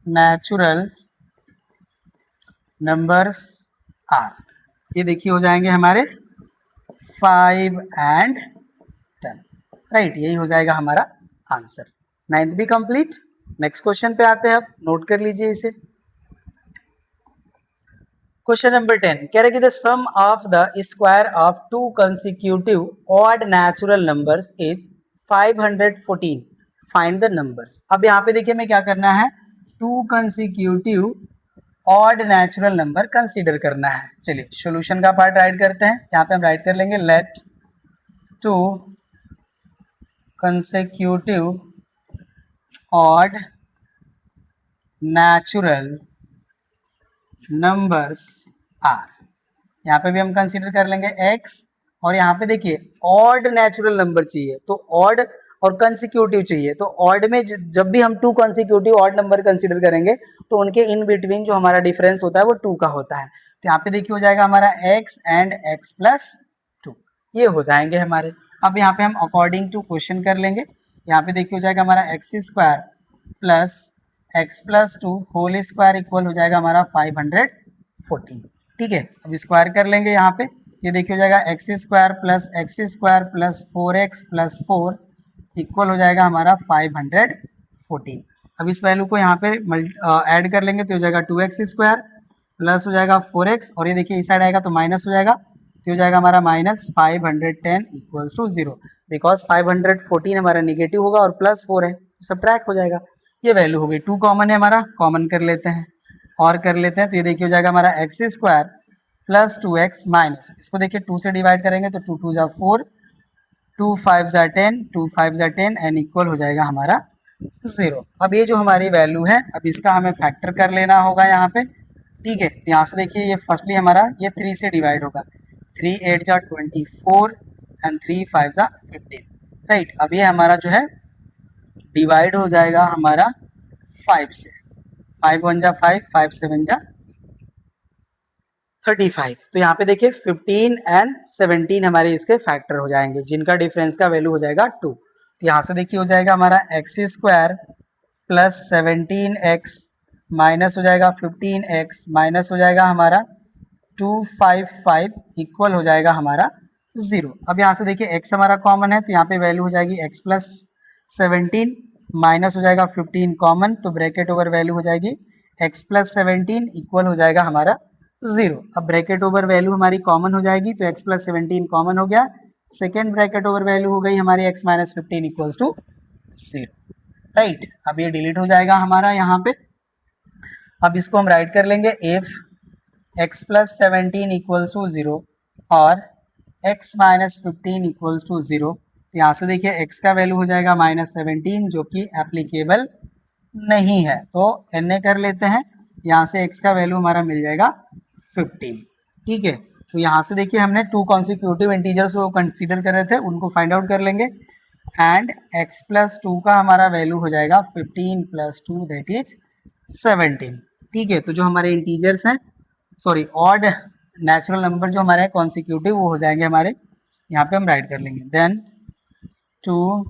नेचुरल नंबर्स आर, ये देखिए हो जाएंगे हमारे 5 एंड 10, राइट, यही हो जाएगा हमारा आंसर। 9th भी कंप्लीट। नेक्स्ट क्वेश्चन पे आते हैं, अब नोट कर लीजिए इसे। क्वेश्चन नंबर 10 कह रहे कि the sum of the square of two consecutive odd natural numbers is 514, find the numbers. अब यहाँ पे देखिए मैं क्या करना है, two consecutive odd natural number consider करना है। चलिए सॉल्यूशन का पार्ट राइट करते हैं। यहाँ पे हम राइट कर लेंगे let two consecutive odd natural numbers are, यहाँ पे भी हम कंसीडर कर लेंगे x, और यहाँ पे देखिए ऑड नेचुरल नंबर चाहिए, तो ऑड और कंसिक्यूटिव चाहिए, तो ऑड में जब भी हम to consecutive odd number consider करेंगे तो उनके इन बिटवीन जो हमारा डिफरेंस होता है वो 2 का होता है। तो यहाँ पे देखिए हो जाएगा हमारा x एंड x प्लस 2, ये हो जाएंगे हमारे। अब यहाँ पे हम अकॉर्डिंग टू क्वेश्चन कर लेंगे। यहाँ पे देखिए हो जाएगा हमारा x square plus x plus 2 whole square equal हो जाएगा हमारा 514, ठीक है। अब स्क्वायर कर लेंगे यहाँ पे, ये देखिए हो जाएगा x square plus 4x plus 4 equal हो जाएगा हमारा 514। अब इस वैल्यू को यहाँ पे ऐड कर लेंगे तो हो जाएगा 2x स्क्वायर प्लस हो जाएगा 4x, और ये देखिए इस साइड आएगा तो माइनस हो जाएगा, तो हो जाएगा हमारा माइनस 510 इक्वल्स टू 0, बिकॉज 514 हमारा निगेटिव होगा और प्लस 4 है, सब्ट्रैक्ट हो जाएगा। ये वैल्यू हो गई, 2 कॉमन है हमारा, कॉमन कर लेते हैं और कर लेते हैं, तो ये देखिए हो जाएगा हमारा x square plus 2x minus, इसको देखिए 2 से डिवाइड करेंगे तो 2 2 जा 4, 2 5 जा 10, 2 5 जा 10 एंड इक्वल हो जाएगा हमारा 0। अब ये जो हमारी वैल्यू है, अब इसका हमें फैक्टर कर लेना होगा यहाँ पे, ठीक है। तो यहाँ से देखिए ये फर्स्टली हमारा ये 3 से डिवाइड होगा, 3 8 जा 24 एंड 3 5 जा 15, राइट। अब ये हमारा जो है डिवाइड हो जाएगा हमारा 5 से, 5 1 जा 5, 5 7 जा 35, तो यहाँ पे देखिए 15 एंड 17 हमारे इसके फैक्टर हो जाएंगे, जिनका डिफरेंस का वैल्यू हो जाएगा 2। तो यहाँ से देखिए हो जाएगा हमारा x square plus 17x minus हो जाएगा 15x माइनस हो जाएगा हमारा 255 इक्वल हो जाएगा हमारा 0। अब यहाँ से देखिए x हमारा कॉमन है, तो यहाँ पे वैल्यू हो जाएगी x प्लस 17 माइनस हो जाएगा 15 कॉमन, तो ब्रैकेट ओवर वैल्यू हो जाएगी x प्लस 17 इक्वल हो जाएगा हमारा 0। अब ब्रैकेट ओवर वैल्यू हमारी कॉमन हो जाएगी, तो x प्लस 17 कॉमन हो गया, सेकेंड ब्रैकेट ओवर वैल्यू हो गई हमारी x minus 15 equals to 0, right. अब ये डिलीट हो जाएगा हमारा यहाँ पे। अब इसको हम राइट कर लेंगे if x plus 17 equals to 0 और x माइनस 15 इक्वल्स टू 0, तो यहाँ से देखिए x का वैल्यू हो जाएगा माइनस 17 जो कि एप्लीकेबल नहीं है, तो na कर लेते हैं, यहाँ से x का वैल्यू हमारा मिल जाएगा 15, ठीक है। तो यहाँ से देखिए हमने 2 कॉन्सिक्यूटिव इंटीजर्स को कंसीडर कर रहे थे, उनको फाइंड आउट कर लेंगे, एंड x प्लस 2 का हमारा वैल्यू हो जाएगा 15 प्लस 2 दैट इज 17, ठीक है। तो जो हमारे इंटीजर्स हैं, सॉरी ऑड नेचुरल नंबर जो हमारे कॉन्सिक्यूटिव वो हो जाएंगे हमारे, यहाँ पे हम राइट कर लेंगे then 2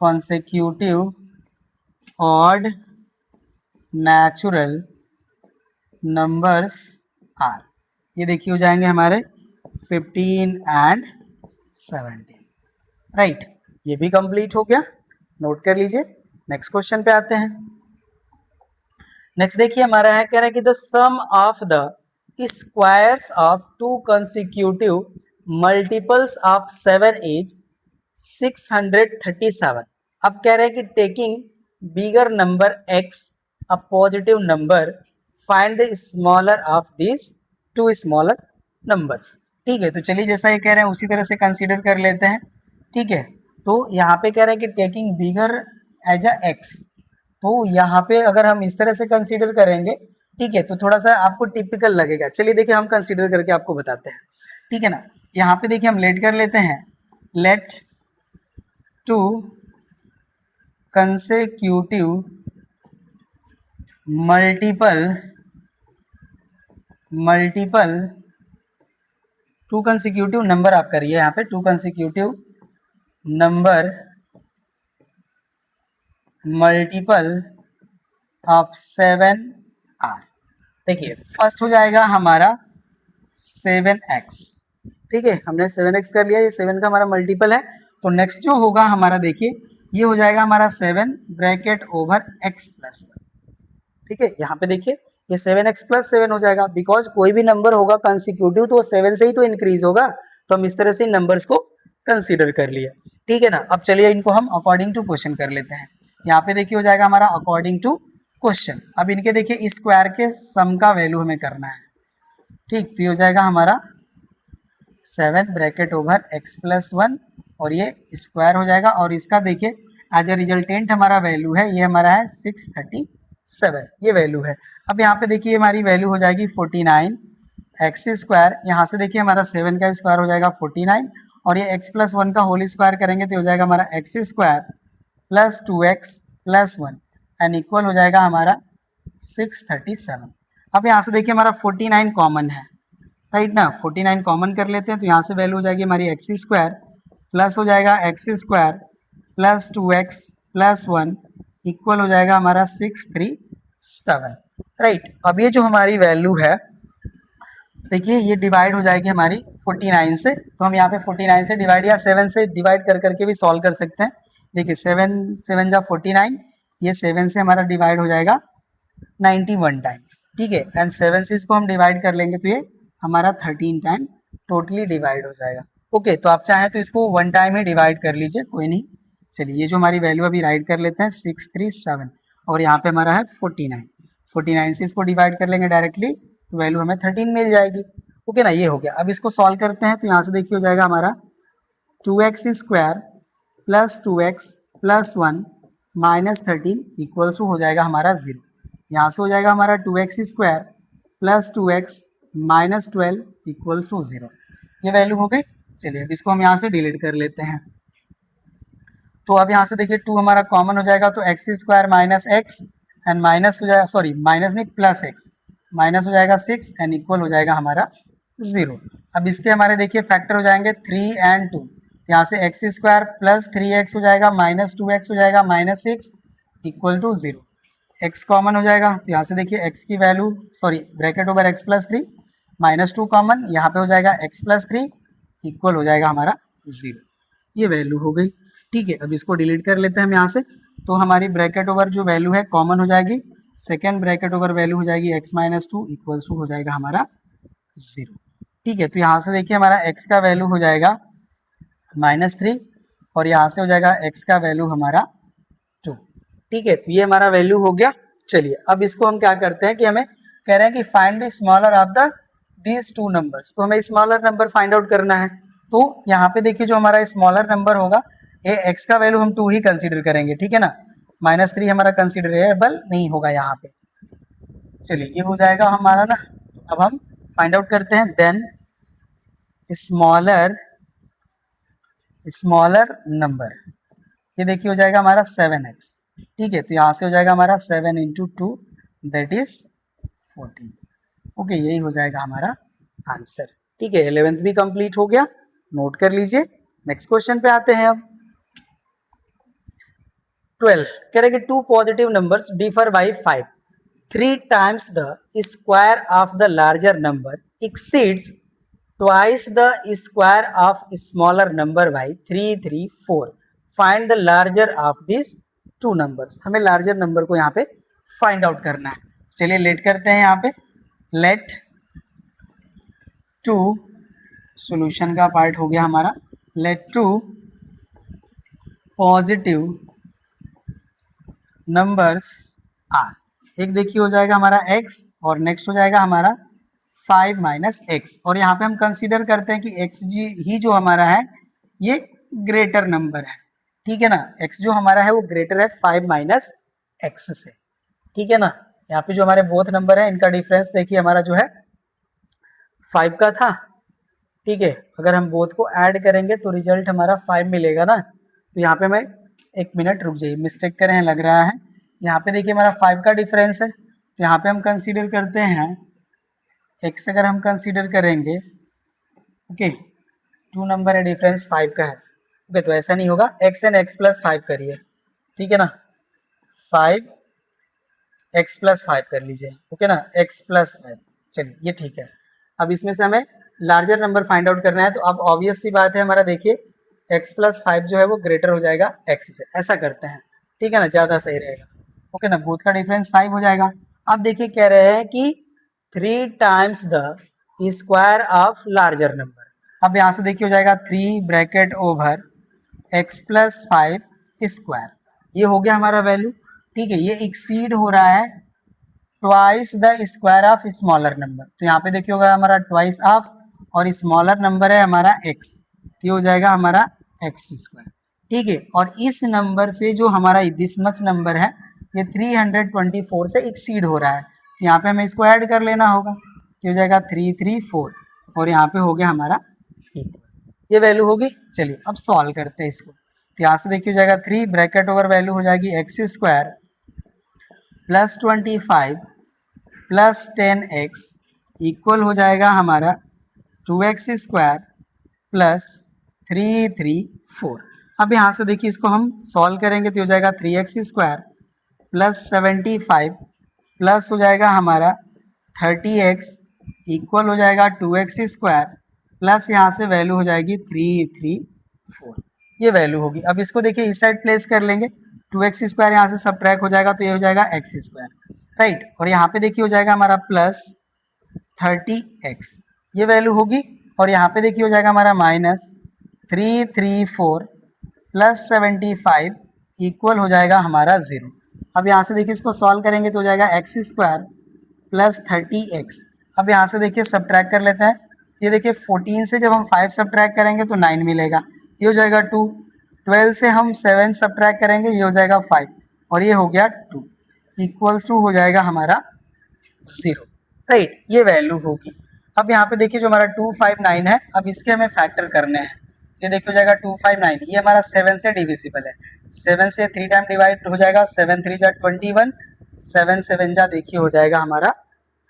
consecutive odd natural numbers are, ये देखिए हो जाएंगे हमारे 15 एंड 17, राइट। ये भी कंप्लीट हो गया, नोट कर लीजिए। नेक्स्ट क्वेश्चन पे आते हैं। नेक्स्ट देखिए हमारा है, कह रहा है कि the sum of the squares of two consecutive multiples of 7 is 637। अब कह रहे हैं कि taking bigger number x a positive number find the smaller of this two smaller numbers, ठीक है। तो चलिए जैसा ये कह रहे हैं उसी तरह से कंसीडर कर लेते हैं, ठीक है। तो यहाँ पे कह रहे हैं कि taking bigger as a x, तो यहाँ पे अगर हम इस तरह से कंसीडर करेंगे, ठीक है, तो थोड़ा सा आपको टिपिकल लगेगा। चलिए देखिए हम कंसीडर करके आपको बताते हैं, ठीक है ना। यहाँ पे देखिए हम लेट कर लेते हैं, let two consecutive multiple two consecutive number आप करिए, यहाँ पे two consecutive number multiple of 7r। देखिए फर्स्ट हो जाएगा हमारा 7x, ठीक है, हमने 7x कर लिया, ये 7 का हमारा मल्टीपल है। तो नेक्स्ट जो होगा हमारा, देखिए ये हो जाएगा हमारा 7 ब्रैकेट ओवर x प्लस 1, ठीक है। यहाँ पे देखिए ये 7x प्लस 7 हो जाएगा, बिकॉज कोई भी नंबर होगा कंसिक्यूटिव तो 7 से ही तो इंक्रीज होगा, तो हम इस तरह से इन नंबर्स को कंसीडर कर लिए, ठीक है ना। अब चलिए इनको हम अकॉर्डिंग टू क्वेश्चन कर लेते हैं। यहाँ पे देखिए हो जाएगा हमारा अकॉर्डिंग टू क्वेश्चन। अब इनके देखिए इस स्क्वायर के सम का वैल्यू हमें करना है, ठीक। तो ये हो जाएगा हमारा 7 ब्रैकेट ओवर x प्लस 1 और ये स्क्वायर हो जाएगा, और इसका देखिए एज ए रिजल्टेंट हमारा वैल्यू है, ये हमारा है 637, ये वैल्यू है। अब यहाँ पे देखिए हमारी वैल्यू हो जाएगी 49 एक्स स्क्वायर, यहाँ से देखिए हमारा 7 का स्क्वायर हो जाएगा 49, और ये x प्लस 1 का होल स्क्वायर करेंगे तो हो जाएगा हमारा x square plus 2x plus 1 and equal हो जाएगा हमारा 637। अब यहाँ से देखिए हमारा 49 कॉमन है, राइट ना, 49 कॉमन कर लेते हैं, तो यहाँ से वैल्यू हो जाएगी हमारी एक्स स्क्वायर प्लस हो जाएगा x square plus 2x plus 1 equal हो जाएगा हमारा 637, राइट। अब ये जो हमारी वैल्यू है, देखिए ये डिवाइड हो जाएगी हमारी 49 से, तो हम यहाँ पे 49 से डिवाइड या 7 से डिवाइड कर करके भी सॉल्व कर सकते हैं। देखिए 7 7 जा 49, ये 7 से हमारा डिवाइड हो जाएगा 91 टाइम, ठीक है, एंड 7 से इसको हम डिवाइड कर लेंगे तो ये हमारा 13 टाइम टोटली डिवाइड हो जाएगा। ओके, तो आप चाहें तो इसको 1 टाइम ही डिवाइड कर लीजिए, कोई नहीं। चलिए ये जो हमारी वैल्यू अभी राइट कर लेते हैं 637, और यहाँ पे हमारा है 49, 49 से इसको डिवाइड कर लेंगे डायरेक्टली तो वैल्यू हमें 13 मिल जाएगी। ओके ना, ये हो गया। अब इसको सॉल्व करते हैं, तो यहाँ से देखिए हो जाएगा हमारा 2x square plus 2x plus 1 minus 13 equals to हो जाएगा हमारा 0। यहाँ से हो जाएगा हमारा 2x square plus 2x minus 12 equals to 0, ये वैल्यू हो गई। चलिए अब इसको हम यहाँ से डिलीट कर लेते हैं। तो अब यहाँ से देखिए 2 हमारा कॉमन हो जाएगा, तो x square minus x and minus हो जाएगा, सॉरी माइनस नहीं प्लस एक्स, माइनस हो जाएगा 6 एंड इक्वल हो जाएगा हमारा 0। अब इसके हमारे देखिए फैक्टर हो जाएंगे 3 एंड 2, यहाँ से एक्स स्क्वायर प्लस 3x हो जाएगा माइनस 2x हो जाएगा minus 6 equal to 0। x common हो जाएगा, तो यहाँ से देखिए x की value, sorry bracket over x plus 3 minus 2 common, यहाँ पे हो जाएगा x प्लस 3 इक्वल हो जाएगा हमारा 0, ये वैल्यू हो गई, ठीक है। अब इसको डिलीट कर लेते हैं हम यहाँ से, तो हमारी ब्रैकेट ओवर जो वैल्यू है कॉमन हो जाएगी, सेकेंड ब्रैकेट ओवर वैल्यू हो जाएगी x माइनस 2 इक्वल्स टू हो जाएगा हमारा 0, ठीक है। तो यहाँ से देखिए हमारा x का वैल्यू हो जाएगा -3 और यहाँ से हो जाएगा x का वैल्यू हमारा 2, ठीक है। तो ये हमारा वैल्यू हो गया। चलिए अब इसको हम क्या करते हैं कि हमें कह रहे हैं कि find the smaller of the these two numbers, तो हमें स्मॉलर नंबर फाइंड आउट करना है। तो यहाँ पे देखिए जो हमारा स्मॉलर नंबर होगा, ये x का वैल्यू हम 2 ही कंसीडर करेंगे, ठीक है ना, -3 हमारा कंसिडरेबल नहीं होगा यहाँ पे। चलिए ये हो जाएगा हमारा ना। तो अब हम फाइंड आउट करते हैं, देन स्मॉलर नंबर, ये देखिए हो जाएगा हमारा 7x, ठीक है। तो यहाँ से हो जाएगा हमारा 7 इंटू 2 दैट इज 14, ओके, यही हो जाएगा हमारा आंसर, ठीक है। 11th भी कंप्लीट हो गया, नोट कर लीजिए। नेक्स्ट क्वेश्चन पे आते हैं अब। 12 कह रहे कि two positive numbers differ by 5, 3 times the square of the larger number exceeds twice the square of smaller number by 3 3 4, find the larger of this two numbers. हमें लार्जर नंबर को यहाँ पे फाइंड आउट करना है। चलिए लेट करते हैं यहाँ पे, लेट टू, सॉल्यूशन का पार्ट हो गया हमारा, let two positive numbers are, एक देखिए हो जाएगा हमारा x और नेक्स्ट हो जाएगा हमारा 5 माइनस एक्स, और यहाँ पे हम कंसीडर करते हैं कि x जी ही जो हमारा है ये ग्रेटर नंबर है, ठीक है ना, x जो हमारा है वो ग्रेटर है 5 माइनस एक्स से, ठीक है ना। यहाँ पे जो हमारे बोथ नंबर है इनका डिफरेंस देखिए हमारा जो है 5 का था, ठीक है। अगर हम बोथ को ऐड करेंगे तो रिजल्ट हमारा 5 मिलेगा ना। तो यहाँ पे मैं 1 मिनट रुक जाइए, मिस्टेक कर रहे हैं लग रहा है। यहाँ पे देखिए हमारा 5 का डिफरेंस है, तो यहाँ पे हम कंसीडर करते हैं x अगर हम कंसीडर करेंगे, ओके, 2 नंबर है डिफरेंस 5 का है, ओके। तो ऐसा नहीं होगा, x एंड x प्लस 5 करिए, ठीक है ना। 5 एक्स प्लस 5 कर लीजिए, ओके ना, एक्स प्लस 5। चलिए ये ठीक है। अब इसमें से हमें लार्जर नंबर फाइंड आउट करना है, तो अब ऑब्वियस सी बात है हमारा, देखिए एक्स प्लस 5 जो है वो ग्रेटर हो जाएगा एक्स से, ऐसा करते हैं, ठीक है ना, ज़्यादा सही रहेगा, ओके ना, बोथ का डिफरेंस 5 हो जाएगा। अब देखिए कह रहे हैं कि 3 times the square of larger number. अब यहाँ से देखिए हो जाएगा 3 bracket over x plus 5 square, ये हो गया हमारा वैल्यू, ठीक है। ये एक्सीड हो रहा है twice the square of smaller number, तो यहाँ पे देखिए होगा हमारा ट्वाइस ऑफ, और स्मॉलर नंबर है हमारा एक्स, ये हो जाएगा हमारा एक्स स्क्वायर, ठीक है। और इस नंबर से जो हमारा दिस मच नंबर है ये 324 से एक्सीड हो रहा है, तो यहाँ पे हमें इसको ऐड कर लेना होगा, तो हो जाएगा 334, और यहाँ पे हो गया हमारा इक्वल, ये वैल्यू होगी। चलिए अब सॉल्व करते हैं इसको, तो यहाँ से देखिए हो जाएगा 3 ब्रैकेट ओवर वैल्यू हो जाएगी x square plus 25 plus 10x equal हो जाएगा हमारा 2x स्क्वायर प्लस 334। अब यहाँ से देखिए इसको हम सॉल्व करेंगे तो हो जाएगा 3x स्क्वायर प्लस 75 प्लस हो जाएगा हमारा 30x इक्वल हो जाएगा 2x स्क्वायर प्लस यहाँ से वैल्यू हो जाएगी 334, ये वैल्यू होगी। अब इसको देखिए इस साइड प्लेस कर लेंगे, 2x स्क्वायर यहाँ से सब्ट्रैक्ट हो जाएगा तो ये हो जाएगा x स्क्वायर, राइट। और यहाँ पे देखिए हो जाएगा हमारा प्लस 30x, ये वैल्यू होगी। और यहाँ पे देखिए हो जाएगा हमारा माइनस 334 प्लस 75 इक्वल हो जाएगा हमारा 0। अब यहाँ से देखिए इसको सॉल्व करेंगे तो हो जाएगा एक्स स्क्वायर प्लस 30x। अब यहाँ से देखिए सब्ट्रैक्ट कर लेते हैं, ये देखिए 14 से जब हम 5 सब्ट्रैक्ट करेंगे तो 9 मिलेगा, ये हो जाएगा 2। 12 से हम 7 सब्ट्रैक्ट करेंगे, ये हो जाएगा 5, और ये हो गया 2 इक्वल्स टू हो जाएगा हमारा 0, राइट, ये वैल्यू होगी। अब यहाँ पे देखिए जो हमारा 259 है, अब इसके हमें फैक्टर करने हैं, ये देखिए हो जाएगा 259, ये हमारा 7 से डिविजिबल है, 7 से 3 टाइम डिवाइड हो जाएगा, 7 3 जा 21, 7 7 जा देखिए हो जाएगा हमारा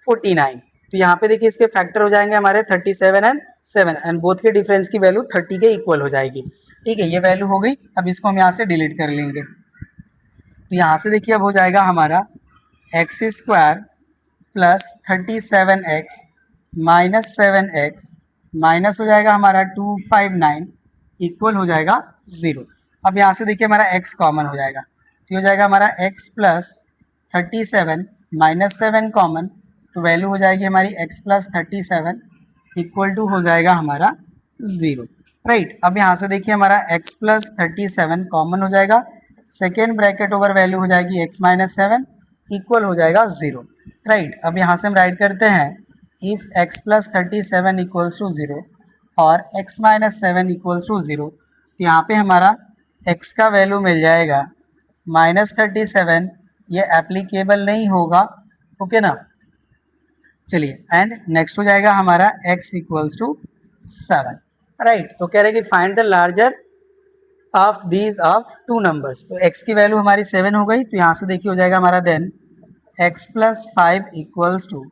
49। तो यहाँ पे देखिए इसके फैक्टर हो जाएंगे हमारे 37 एंड 7, एंड बोथ के डिफरेंस की वैल्यू 30 के इक्वल हो जाएगी, ठीक है, ये वैल्यू हो गई। अब इसको हम यहाँ से डिलीट कर लेंगे, तो यहाँ से देखिए अब हो जाएगा हमारा x square plus 37x minus 7x minus हो जाएगा हमारा 259 इक्वल हो जाएगा 0। अब यहाँ से देखिए हमारा x कॉमन हो जाएगा, तो हो जाएगा हमारा x प्लस 37 माइनस 7 कॉमन, तो वैल्यू हो जाएगी हमारी x प्लस 37 इक्वल टू हो जाएगा हमारा 0, राइट। अब यहाँ से देखिए हमारा x प्लस 37 कॉमन हो जाएगा, सेकेंड ब्रैकेट ओवर वैल्यू हो जाएगी x माइनस 7 इक्वल हो जाएगा 0, राइट। अब यहाँ से हम राइट करते हैं if x plus 37 equals to 0 और x माइनस 7 इक्वल्स टू 0, तो यहाँ पे हमारा x का वैल्यू मिल जाएगा माइनस 37, ये एप्लीकेबल नहीं होगा, ओके ना। चलिए एंड नेक्स्ट हो जाएगा हमारा x इक्वल्स टू 7, राइट। तो कह रहे हैं कि find the larger of these of 2 numbers, तो x की वैल्यू हमारी 7 हो गई, तो यहाँ से देखिए हो जाएगा हमारा then x plus 5 equals to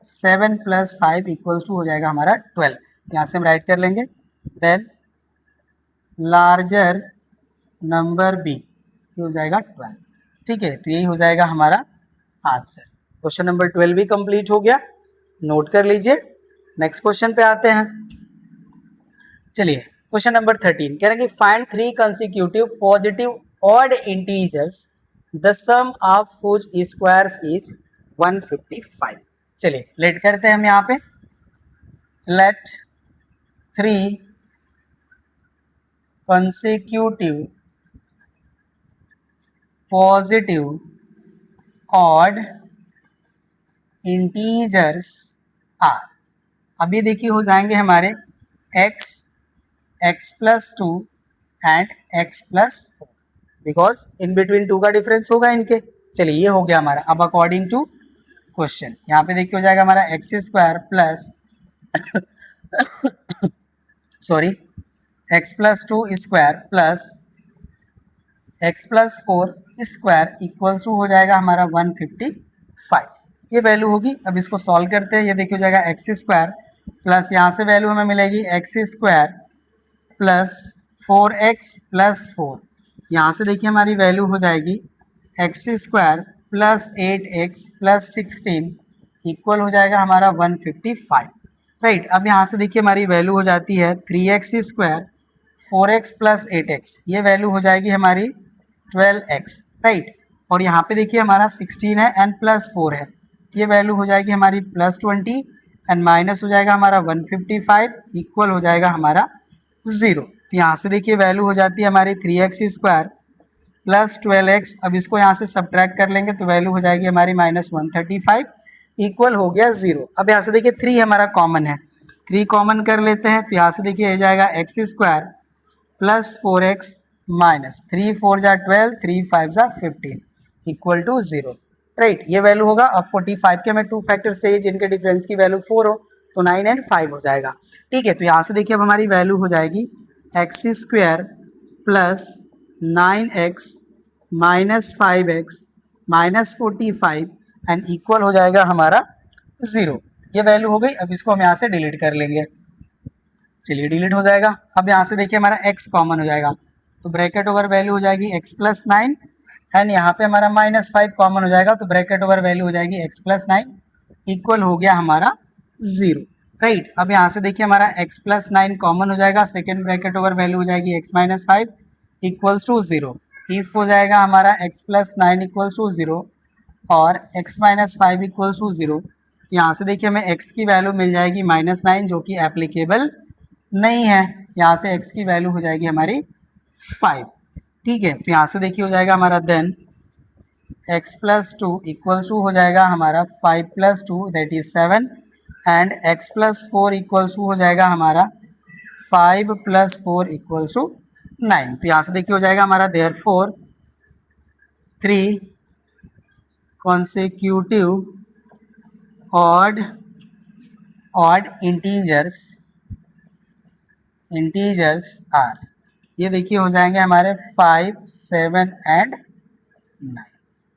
7 plus 5 equals to हो जाएगा हमारा 12, यहाँ से हम राइट कर लेंगे देन लार्जर नंबर b, ये हो जाएगा 12, ठीक है। तो यही हो जाएगा हमारा आंसर। क्वेश्चन नंबर 12 भी कंप्लीट हो गया, नोट कर लीजिए। नेक्स्ट क्वेश्चन पे आते हैं। चलिए क्वेश्चन नंबर 13 कह रहे हैं कि find 3 consecutive positive odd integers the sum of which squares is 155। चलिए लेट करते हैं हम यहाँ पे, let 3 consecutive positive odd integers are. अभी देखिए हो जाएंगे हमारे x, x plus 2 and x plus 4, because in between 2 का डिफरेंस होगा इनके। चलिए ये हो गया हमारा। अब अकॉर्डिंग टू क्वेश्चन यहाँ पे देखिए हो जाएगा हमारा x square plus sorry x plus 2 square plus x plus 4 square equals to हो जाएगा हमारा 155, ये वैल्यू होगी। अब इसको सॉल्व करते हैं, ये देखिए हो जाएगा एक्स स्क्वायर प्लस यहाँ से वैल्यू हमें मिलेगी x square plus 4x plus 4, यहाँ से देखिए हमारी वैल्यू हो जाएगी x square plus 8x plus 16 equal हो जाएगा हमारा 155। राइट, अब यहाँ से देखिए हमारी वैल्यू हो जाती है 3x square 4x plus 8x, ये वैल्यू हो जाएगी हमारी 12x। राइट, और यहाँ पे देखिए हमारा 16 है एंड प्लस 4 है, ये वैल्यू हो जाएगी हमारी प्लस 20 एंड माइनस हो जाएगा हमारा 155 इक्वल हो जाएगा हमारा 0। तो यहाँ से देखिए वैल्यू हो जाती है हमारी 3x स्क्वायर प्लस 12x। अब इसको यहाँ से सब्ट्रैक्ट कर लेंगे तो वैल्यू हो जाएगी हमारी -135 इक्वल हो गया 0। अब यहाँ से देखिए 3 हमारा कॉमन है, 3 कॉमन कर लेते हैं तो यहाँ से देखिए हो जाएगा x square plus 4x minus 3 4 जा 12 3 5 जा 15 इक्वल टू 0। राइट, ये वैल्यू होगा। अब 45 के हमें 2 फैक्टर्स चाहिए जिनके डिफरेंस की वैल्यू 4 हो, तो 9 एंड 5 हो जाएगा। ठीक है, तो यहाँ से देखिए अब हमारी वैल्यू हो जाएगी x square plus 9x minus 5x minus 45 and equal हो जाएगा हमारा 0। ये वैल्यू हो गई। अब इसको हम यहाँ से डिलीट कर लेंगे, चलिए डिलीट हो जाएगा। अब यहाँ से देखिए हमारा x कॉमन हो जाएगा तो ब्रैकेट ओवर वैल्यू हो जाएगी x प्लस 9 एंड यहाँ पे हमारा -5 कॉमन हो जाएगा तो ब्रैकेट ओवर वैल्यू हो जाएगी x प्लस 9 इक्वल हो गया हमारा 0। राइट, अब यहाँ से देखिए हमारा x प्लस 9 कॉमन हो जाएगा, सेकेंड ब्रैकेट ओवर वैल्यू हो जाएगी x minus 5 equals to 0। If हो जाएगा हमारा x प्लस 9 इक्वल्स टू 0 और x माइनस 5 इक्वल्स टू 0, तो यहाँ से देखिए हमें x की वैल्यू मिल जाएगी -9 जो कि एप्लीकेबल नहीं है। यहाँ से x की वैल्यू हो जाएगी हमारी 5। ठीक है, तो यहाँ से देखिए हो जाएगा हमारा then x plus 2 equals to हो जाएगा हमारा 5 plus 2 that is 7 and x plus 4 equals to हो जाएगा हमारा 5 प्लस 4 इक्वल्स टू 9। तो यहाँ से देखिए हो जाएगा हमारा therefore 3 consecutive odd integers are, ये देखिए हो जाएंगे हमारे 5 7 एंड 9।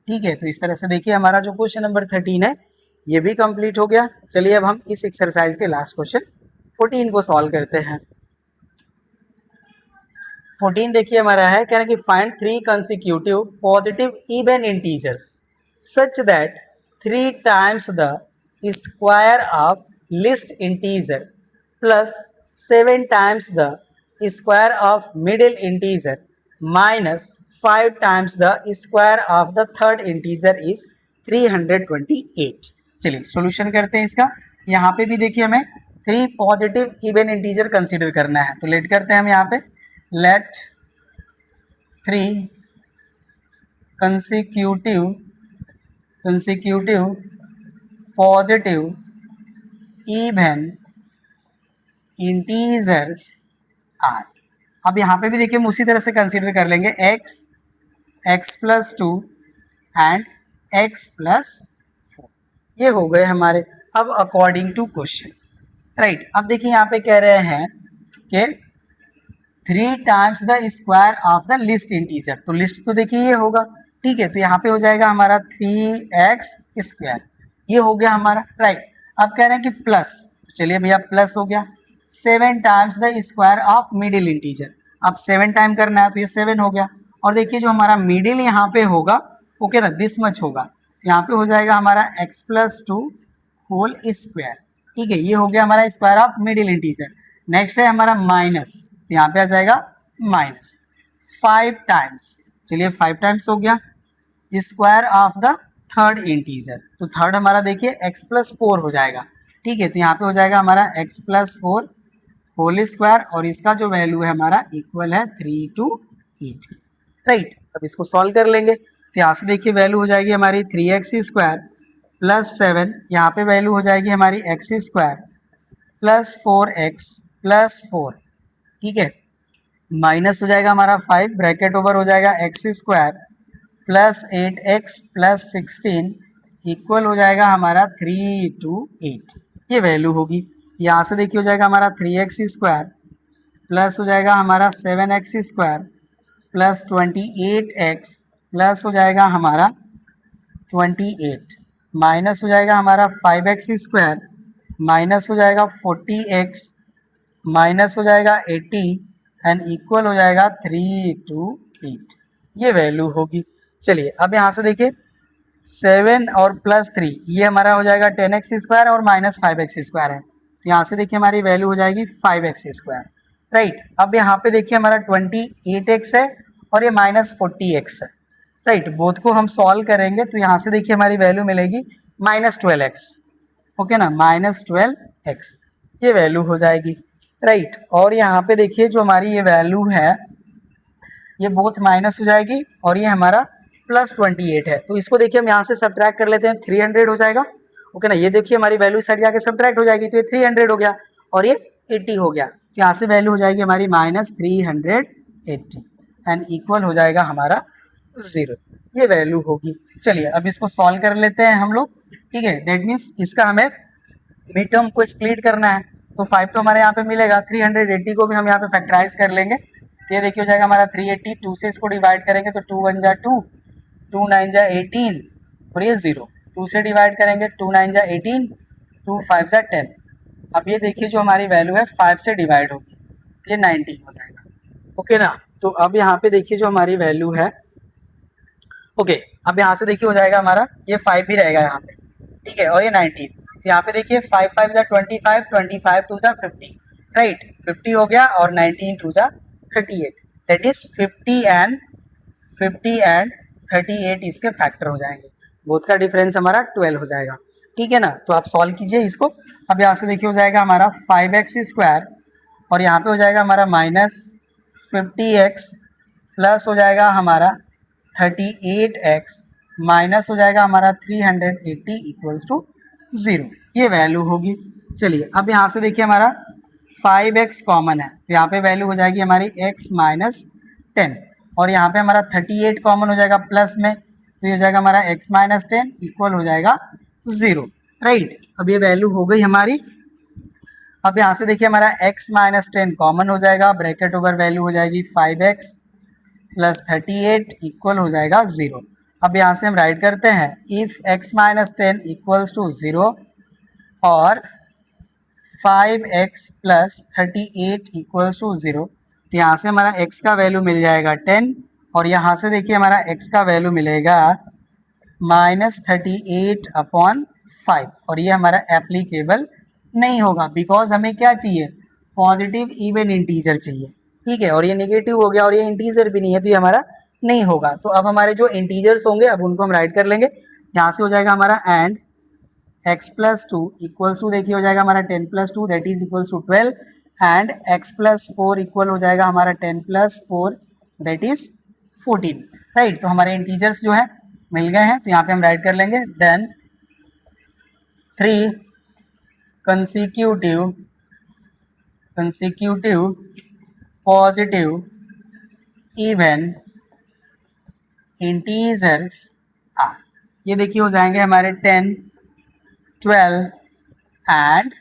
ठीक है, तो इस तरह से देखिए हमारा जो क्वेश्चन नंबर 13 है ये भी कंप्लीट हो गया। चलिए अब हम इस एक्सरसाइज के लास्ट क्वेश्चन 14 को सॉल्व करते हैं। 14 देखिए हमारा है, कह रहे हैं कि find 3 consecutive positive even integers such that 3 times the square of least integer plus 7 times the square of middle integer minus 5 times the square of the third integer is 328। चलिए सॉल्यूशन करते हैं इसका। यहाँ पे भी देखिए हमें 3 पॉजिटिव इवन इंटीजर कंसीडर करना है, तो लेट करते हैं हम यहाँ पे let 3 consecutive positive even integers are. अब यहाँ पे भी देखिए हम उसी तरह से कंसीडर कर लेंगे x plus 2 and x plus 4, ये हो गए हमारे। अब अकॉर्डिंग टू क्वेश्चन, राइट, अब देखिए यहाँ पे कह रहे हैं कि 3 times the square of the list integer, तो लिस्ट तो देखिए ये होगा। ठीक है, तो यहाँ पे हो जाएगा हमारा 3x स्क्वायर, ये हो गया हमारा। राइट, अब कह रहे हैं कि प्लस, चलिए भैया प्लस हो गया 7 times the square of middle integer. अब 7 टाइम करना है तो ये 7 हो गया। और देखिए जो हमारा मिडिल यहाँ पे होगा वो क्या ना दिस मच होगा, यहाँ पे हो जाएगा हमारा x प्लस 2 होल स्क्वायर। ठीक है, ये हो गया हमारा square of middle integer. Next है हमारा माइनस, यहाँ पे आ जाएगा माइनस 5 टाइम्स, चलिए 5 टाइम्स हो गया square of the third integer, तो थर्ड हमारा देखिए x प्लस 4 हो जाएगा। ठीक है, तो यहाँ पे हो जाएगा हमारा x प्लस 4 होल स्क्वायर और इसका जो वैल्यू है हमारा इक्वल है 3 to 8। राइट, अब इसको सॉल्व कर लेंगे तो यहाँ से देखिए वैल्यू हो जाएगी हमारी 3x स्क्वायर प्लस 7, यहाँ पे वैल्यू हो जाएगी हमारी x square plus 4x plus 4। ठीक है, माइनस हो जाएगा हमारा 5, ब्रैकेट ओवर हो जाएगा x square plus 8x plus 16 equal हो जाएगा हमारा 3 to 8, ये वैल्यू होगी। यहाँ से देखिए हो जाएगा हमारा 3x स्क्वायर प्लस हो जाएगा हमारा 7x square plus 28x plus हो जाएगा हमारा 28 माइनस हो जाएगा हमारा 5x स्क्वायर माइनस हो जाएगा 40x माइनस हो जाएगा 80 एंड इक्वल हो जाएगा 3 to 8, ये वैल्यू होगी। चलिए अब यहाँ से देखिए 7 और प्लस 3 ये हमारा हो जाएगा 10x² और माइनस 5x² है, तो यहाँ से देखिए हमारी वैल्यू हो जाएगी 5x²। राइट, अब यहाँ पे देखिए हमारा 28x है और ये माइनस 40x है। राइट, बोथ को हम सॉल्व करेंगे तो यहाँ से देखिए हमारी वैल्यू मिलेगी -12x। ओके ना, -12x ये वैल्यू हो जाएगी। राइट, और यहाँ पे देखिए जो हमारी ये वैल्यू है ये बोथ माइनस हो जाएगी और ये हमारा +28 है, तो इसको देखिए हम यहाँ से सब्ट्रैक्ट कर लेते हैं, 300 हो जाएगा। ओके ना, ये देखिए हमारी वैल्यू साइड जाके सब्ट्रैक्ट हो जाएगी, तो ये 300 हो गया और ये 80 हो गया, तो यहाँ से वैल्यू हो जाएगी हमारी -380 एंड इक्वल हो जाएगा हमारा 0, ये वैल्यू होगी। चलिए अब इसको सॉल्व कर लेते हैं हम लोग। ठीक है, दैट मीन्स इसका हमें मिड टर्म को स्प्लिट करना है, तो 5 तो हमारे यहाँ पे मिलेगा, 380 को भी हम यहाँ पे फैक्टराइज कर लेंगे, तो ये देखिए हो जाएगा हमारा 380, 2 से इसको डिवाइड करेंगे तो 2 1 जा 2, 2 9 जा 18 और ये 0, 2 से डिवाइड करेंगे 2 9 जा 18, 2 5 जा 10। अब ये देखिए जो हमारी वैल्यू है 5 से डिवाइड होगी, ये 19 हो जाएगा। ओके ना, तो अब यहाँ पे देखिए जो हमारी वैल्यू है, ओके अब यहाँ से देखिए हो जाएगा हमारा ये 5 भी रहेगा यहाँ पे, ठीक है, और ये 19, तो यहाँ पे देखिए 5 5 जा 25, 25 2 जा 50, राइट, 50 हो गया और 19 2 जा 38, दैट इज 50 एंड 38 इसके फैक्टर हो जाएंगे, बोथ का डिफरेंस हमारा 12 हो जाएगा। ठीक है ना, तो आप सॉल्व कीजिए इसको। अब यहाँ से देखिए हो जाएगा हमारा 5x² और यहाँ पे हो जाएगा हमारा -50x प्लस हो जाएगा हमारा 38x माइनस हो जाएगा हमारा 380 इक्वल्स टू 0, ये वैल्यू होगी। चलिए अब यहाँ से देखिए हमारा 5x कॉमन है, तो यहाँ पे वैल्यू हो जाएगी हमारी x माइनस 10 और यहाँ पे हमारा 38 कॉमन हो जाएगा प्लस में, तो ये हो जाएगा हमारा x माइनस 10 इक्वल हो जाएगा 0। राइट, अब ये वैल्यू हो गई हमारी। अब यहाँ से देखिए हमारा x माइनस 10 कॉमन हो जाएगा, ब्रैकेट ओवर वैल्यू हो जाएगी 5x प्लस 38 इक्वल हो जाएगा 0। अब यहाँ से हम राइट करते हैं, if x minus 10 equals to 0 और 5x प्लस 38 इक्वल्स टू 0, तो यहाँ से हमारा x का वैल्यू मिल जाएगा 10 और यहाँ से देखिए हमारा x का वैल्यू मिलेगा -38/5 और ये हमारा एप्लीकेबल नहीं होगा, बिकॉज हमें क्या चाहिए, पॉजिटिव इवन इंटीजर चाहिए। ठीक है, और ये नेगेटिव हो गया और ये इंटीजर भी नहीं है, तो ये हमारा नहीं होगा। तो अब हमारे जो इंटीजर्स होंगे अब उनको हम राइट कर लेंगे। यहाँ से हो जाएगा हमारा and x plus 2 equals to देखिए हो जाएगा हमारा 10 plus 2 that is equals to 12 and x plus 4 equal हो जाएगा हमारा 10 प्लस 4 दैट इज 14। राइट, तो हमारे इंटीजर्स जो है मिल गए हैं, तो यहाँ पे हम राइट कर लेंगे then 3 consecutive positive even integers are, ये देखिए हो जाएंगे हमारे 10 12 एंड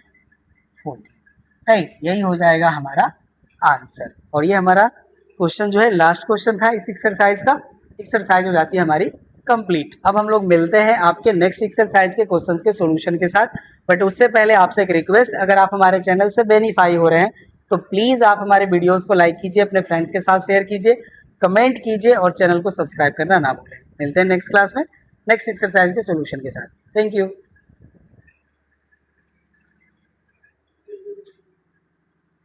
14। राइट, यही हो जाएगा हमारा आंसर और ये हमारा क्वेश्चन जो है लास्ट क्वेश्चन था इस एक्सरसाइज का। एक्सरसाइज हो जाती है हमारी कंप्लीट। अब हम लोग मिलते हैं आपके नेक्स्ट एक्सरसाइज के क्वेश्चंस के सॉल्यूशन के साथ, बट उससे पहले आपसे एक रिक्वेस्ट, अगर आप हमारे चैनल से बेनिफाई हो रहे हैं तो प्लीज़ आप हमारे वीडियोस को लाइक कीजिए, अपने फ्रेंड्स के साथ शेयर कीजिए, कमेंट कीजिए और चैनल को सब्सक्राइब करना ना भूलें। मिलते हैं नेक्स्ट क्लास में नेक्स्ट एक्सरसाइज के सॉल्यूशन के साथ। Thank you.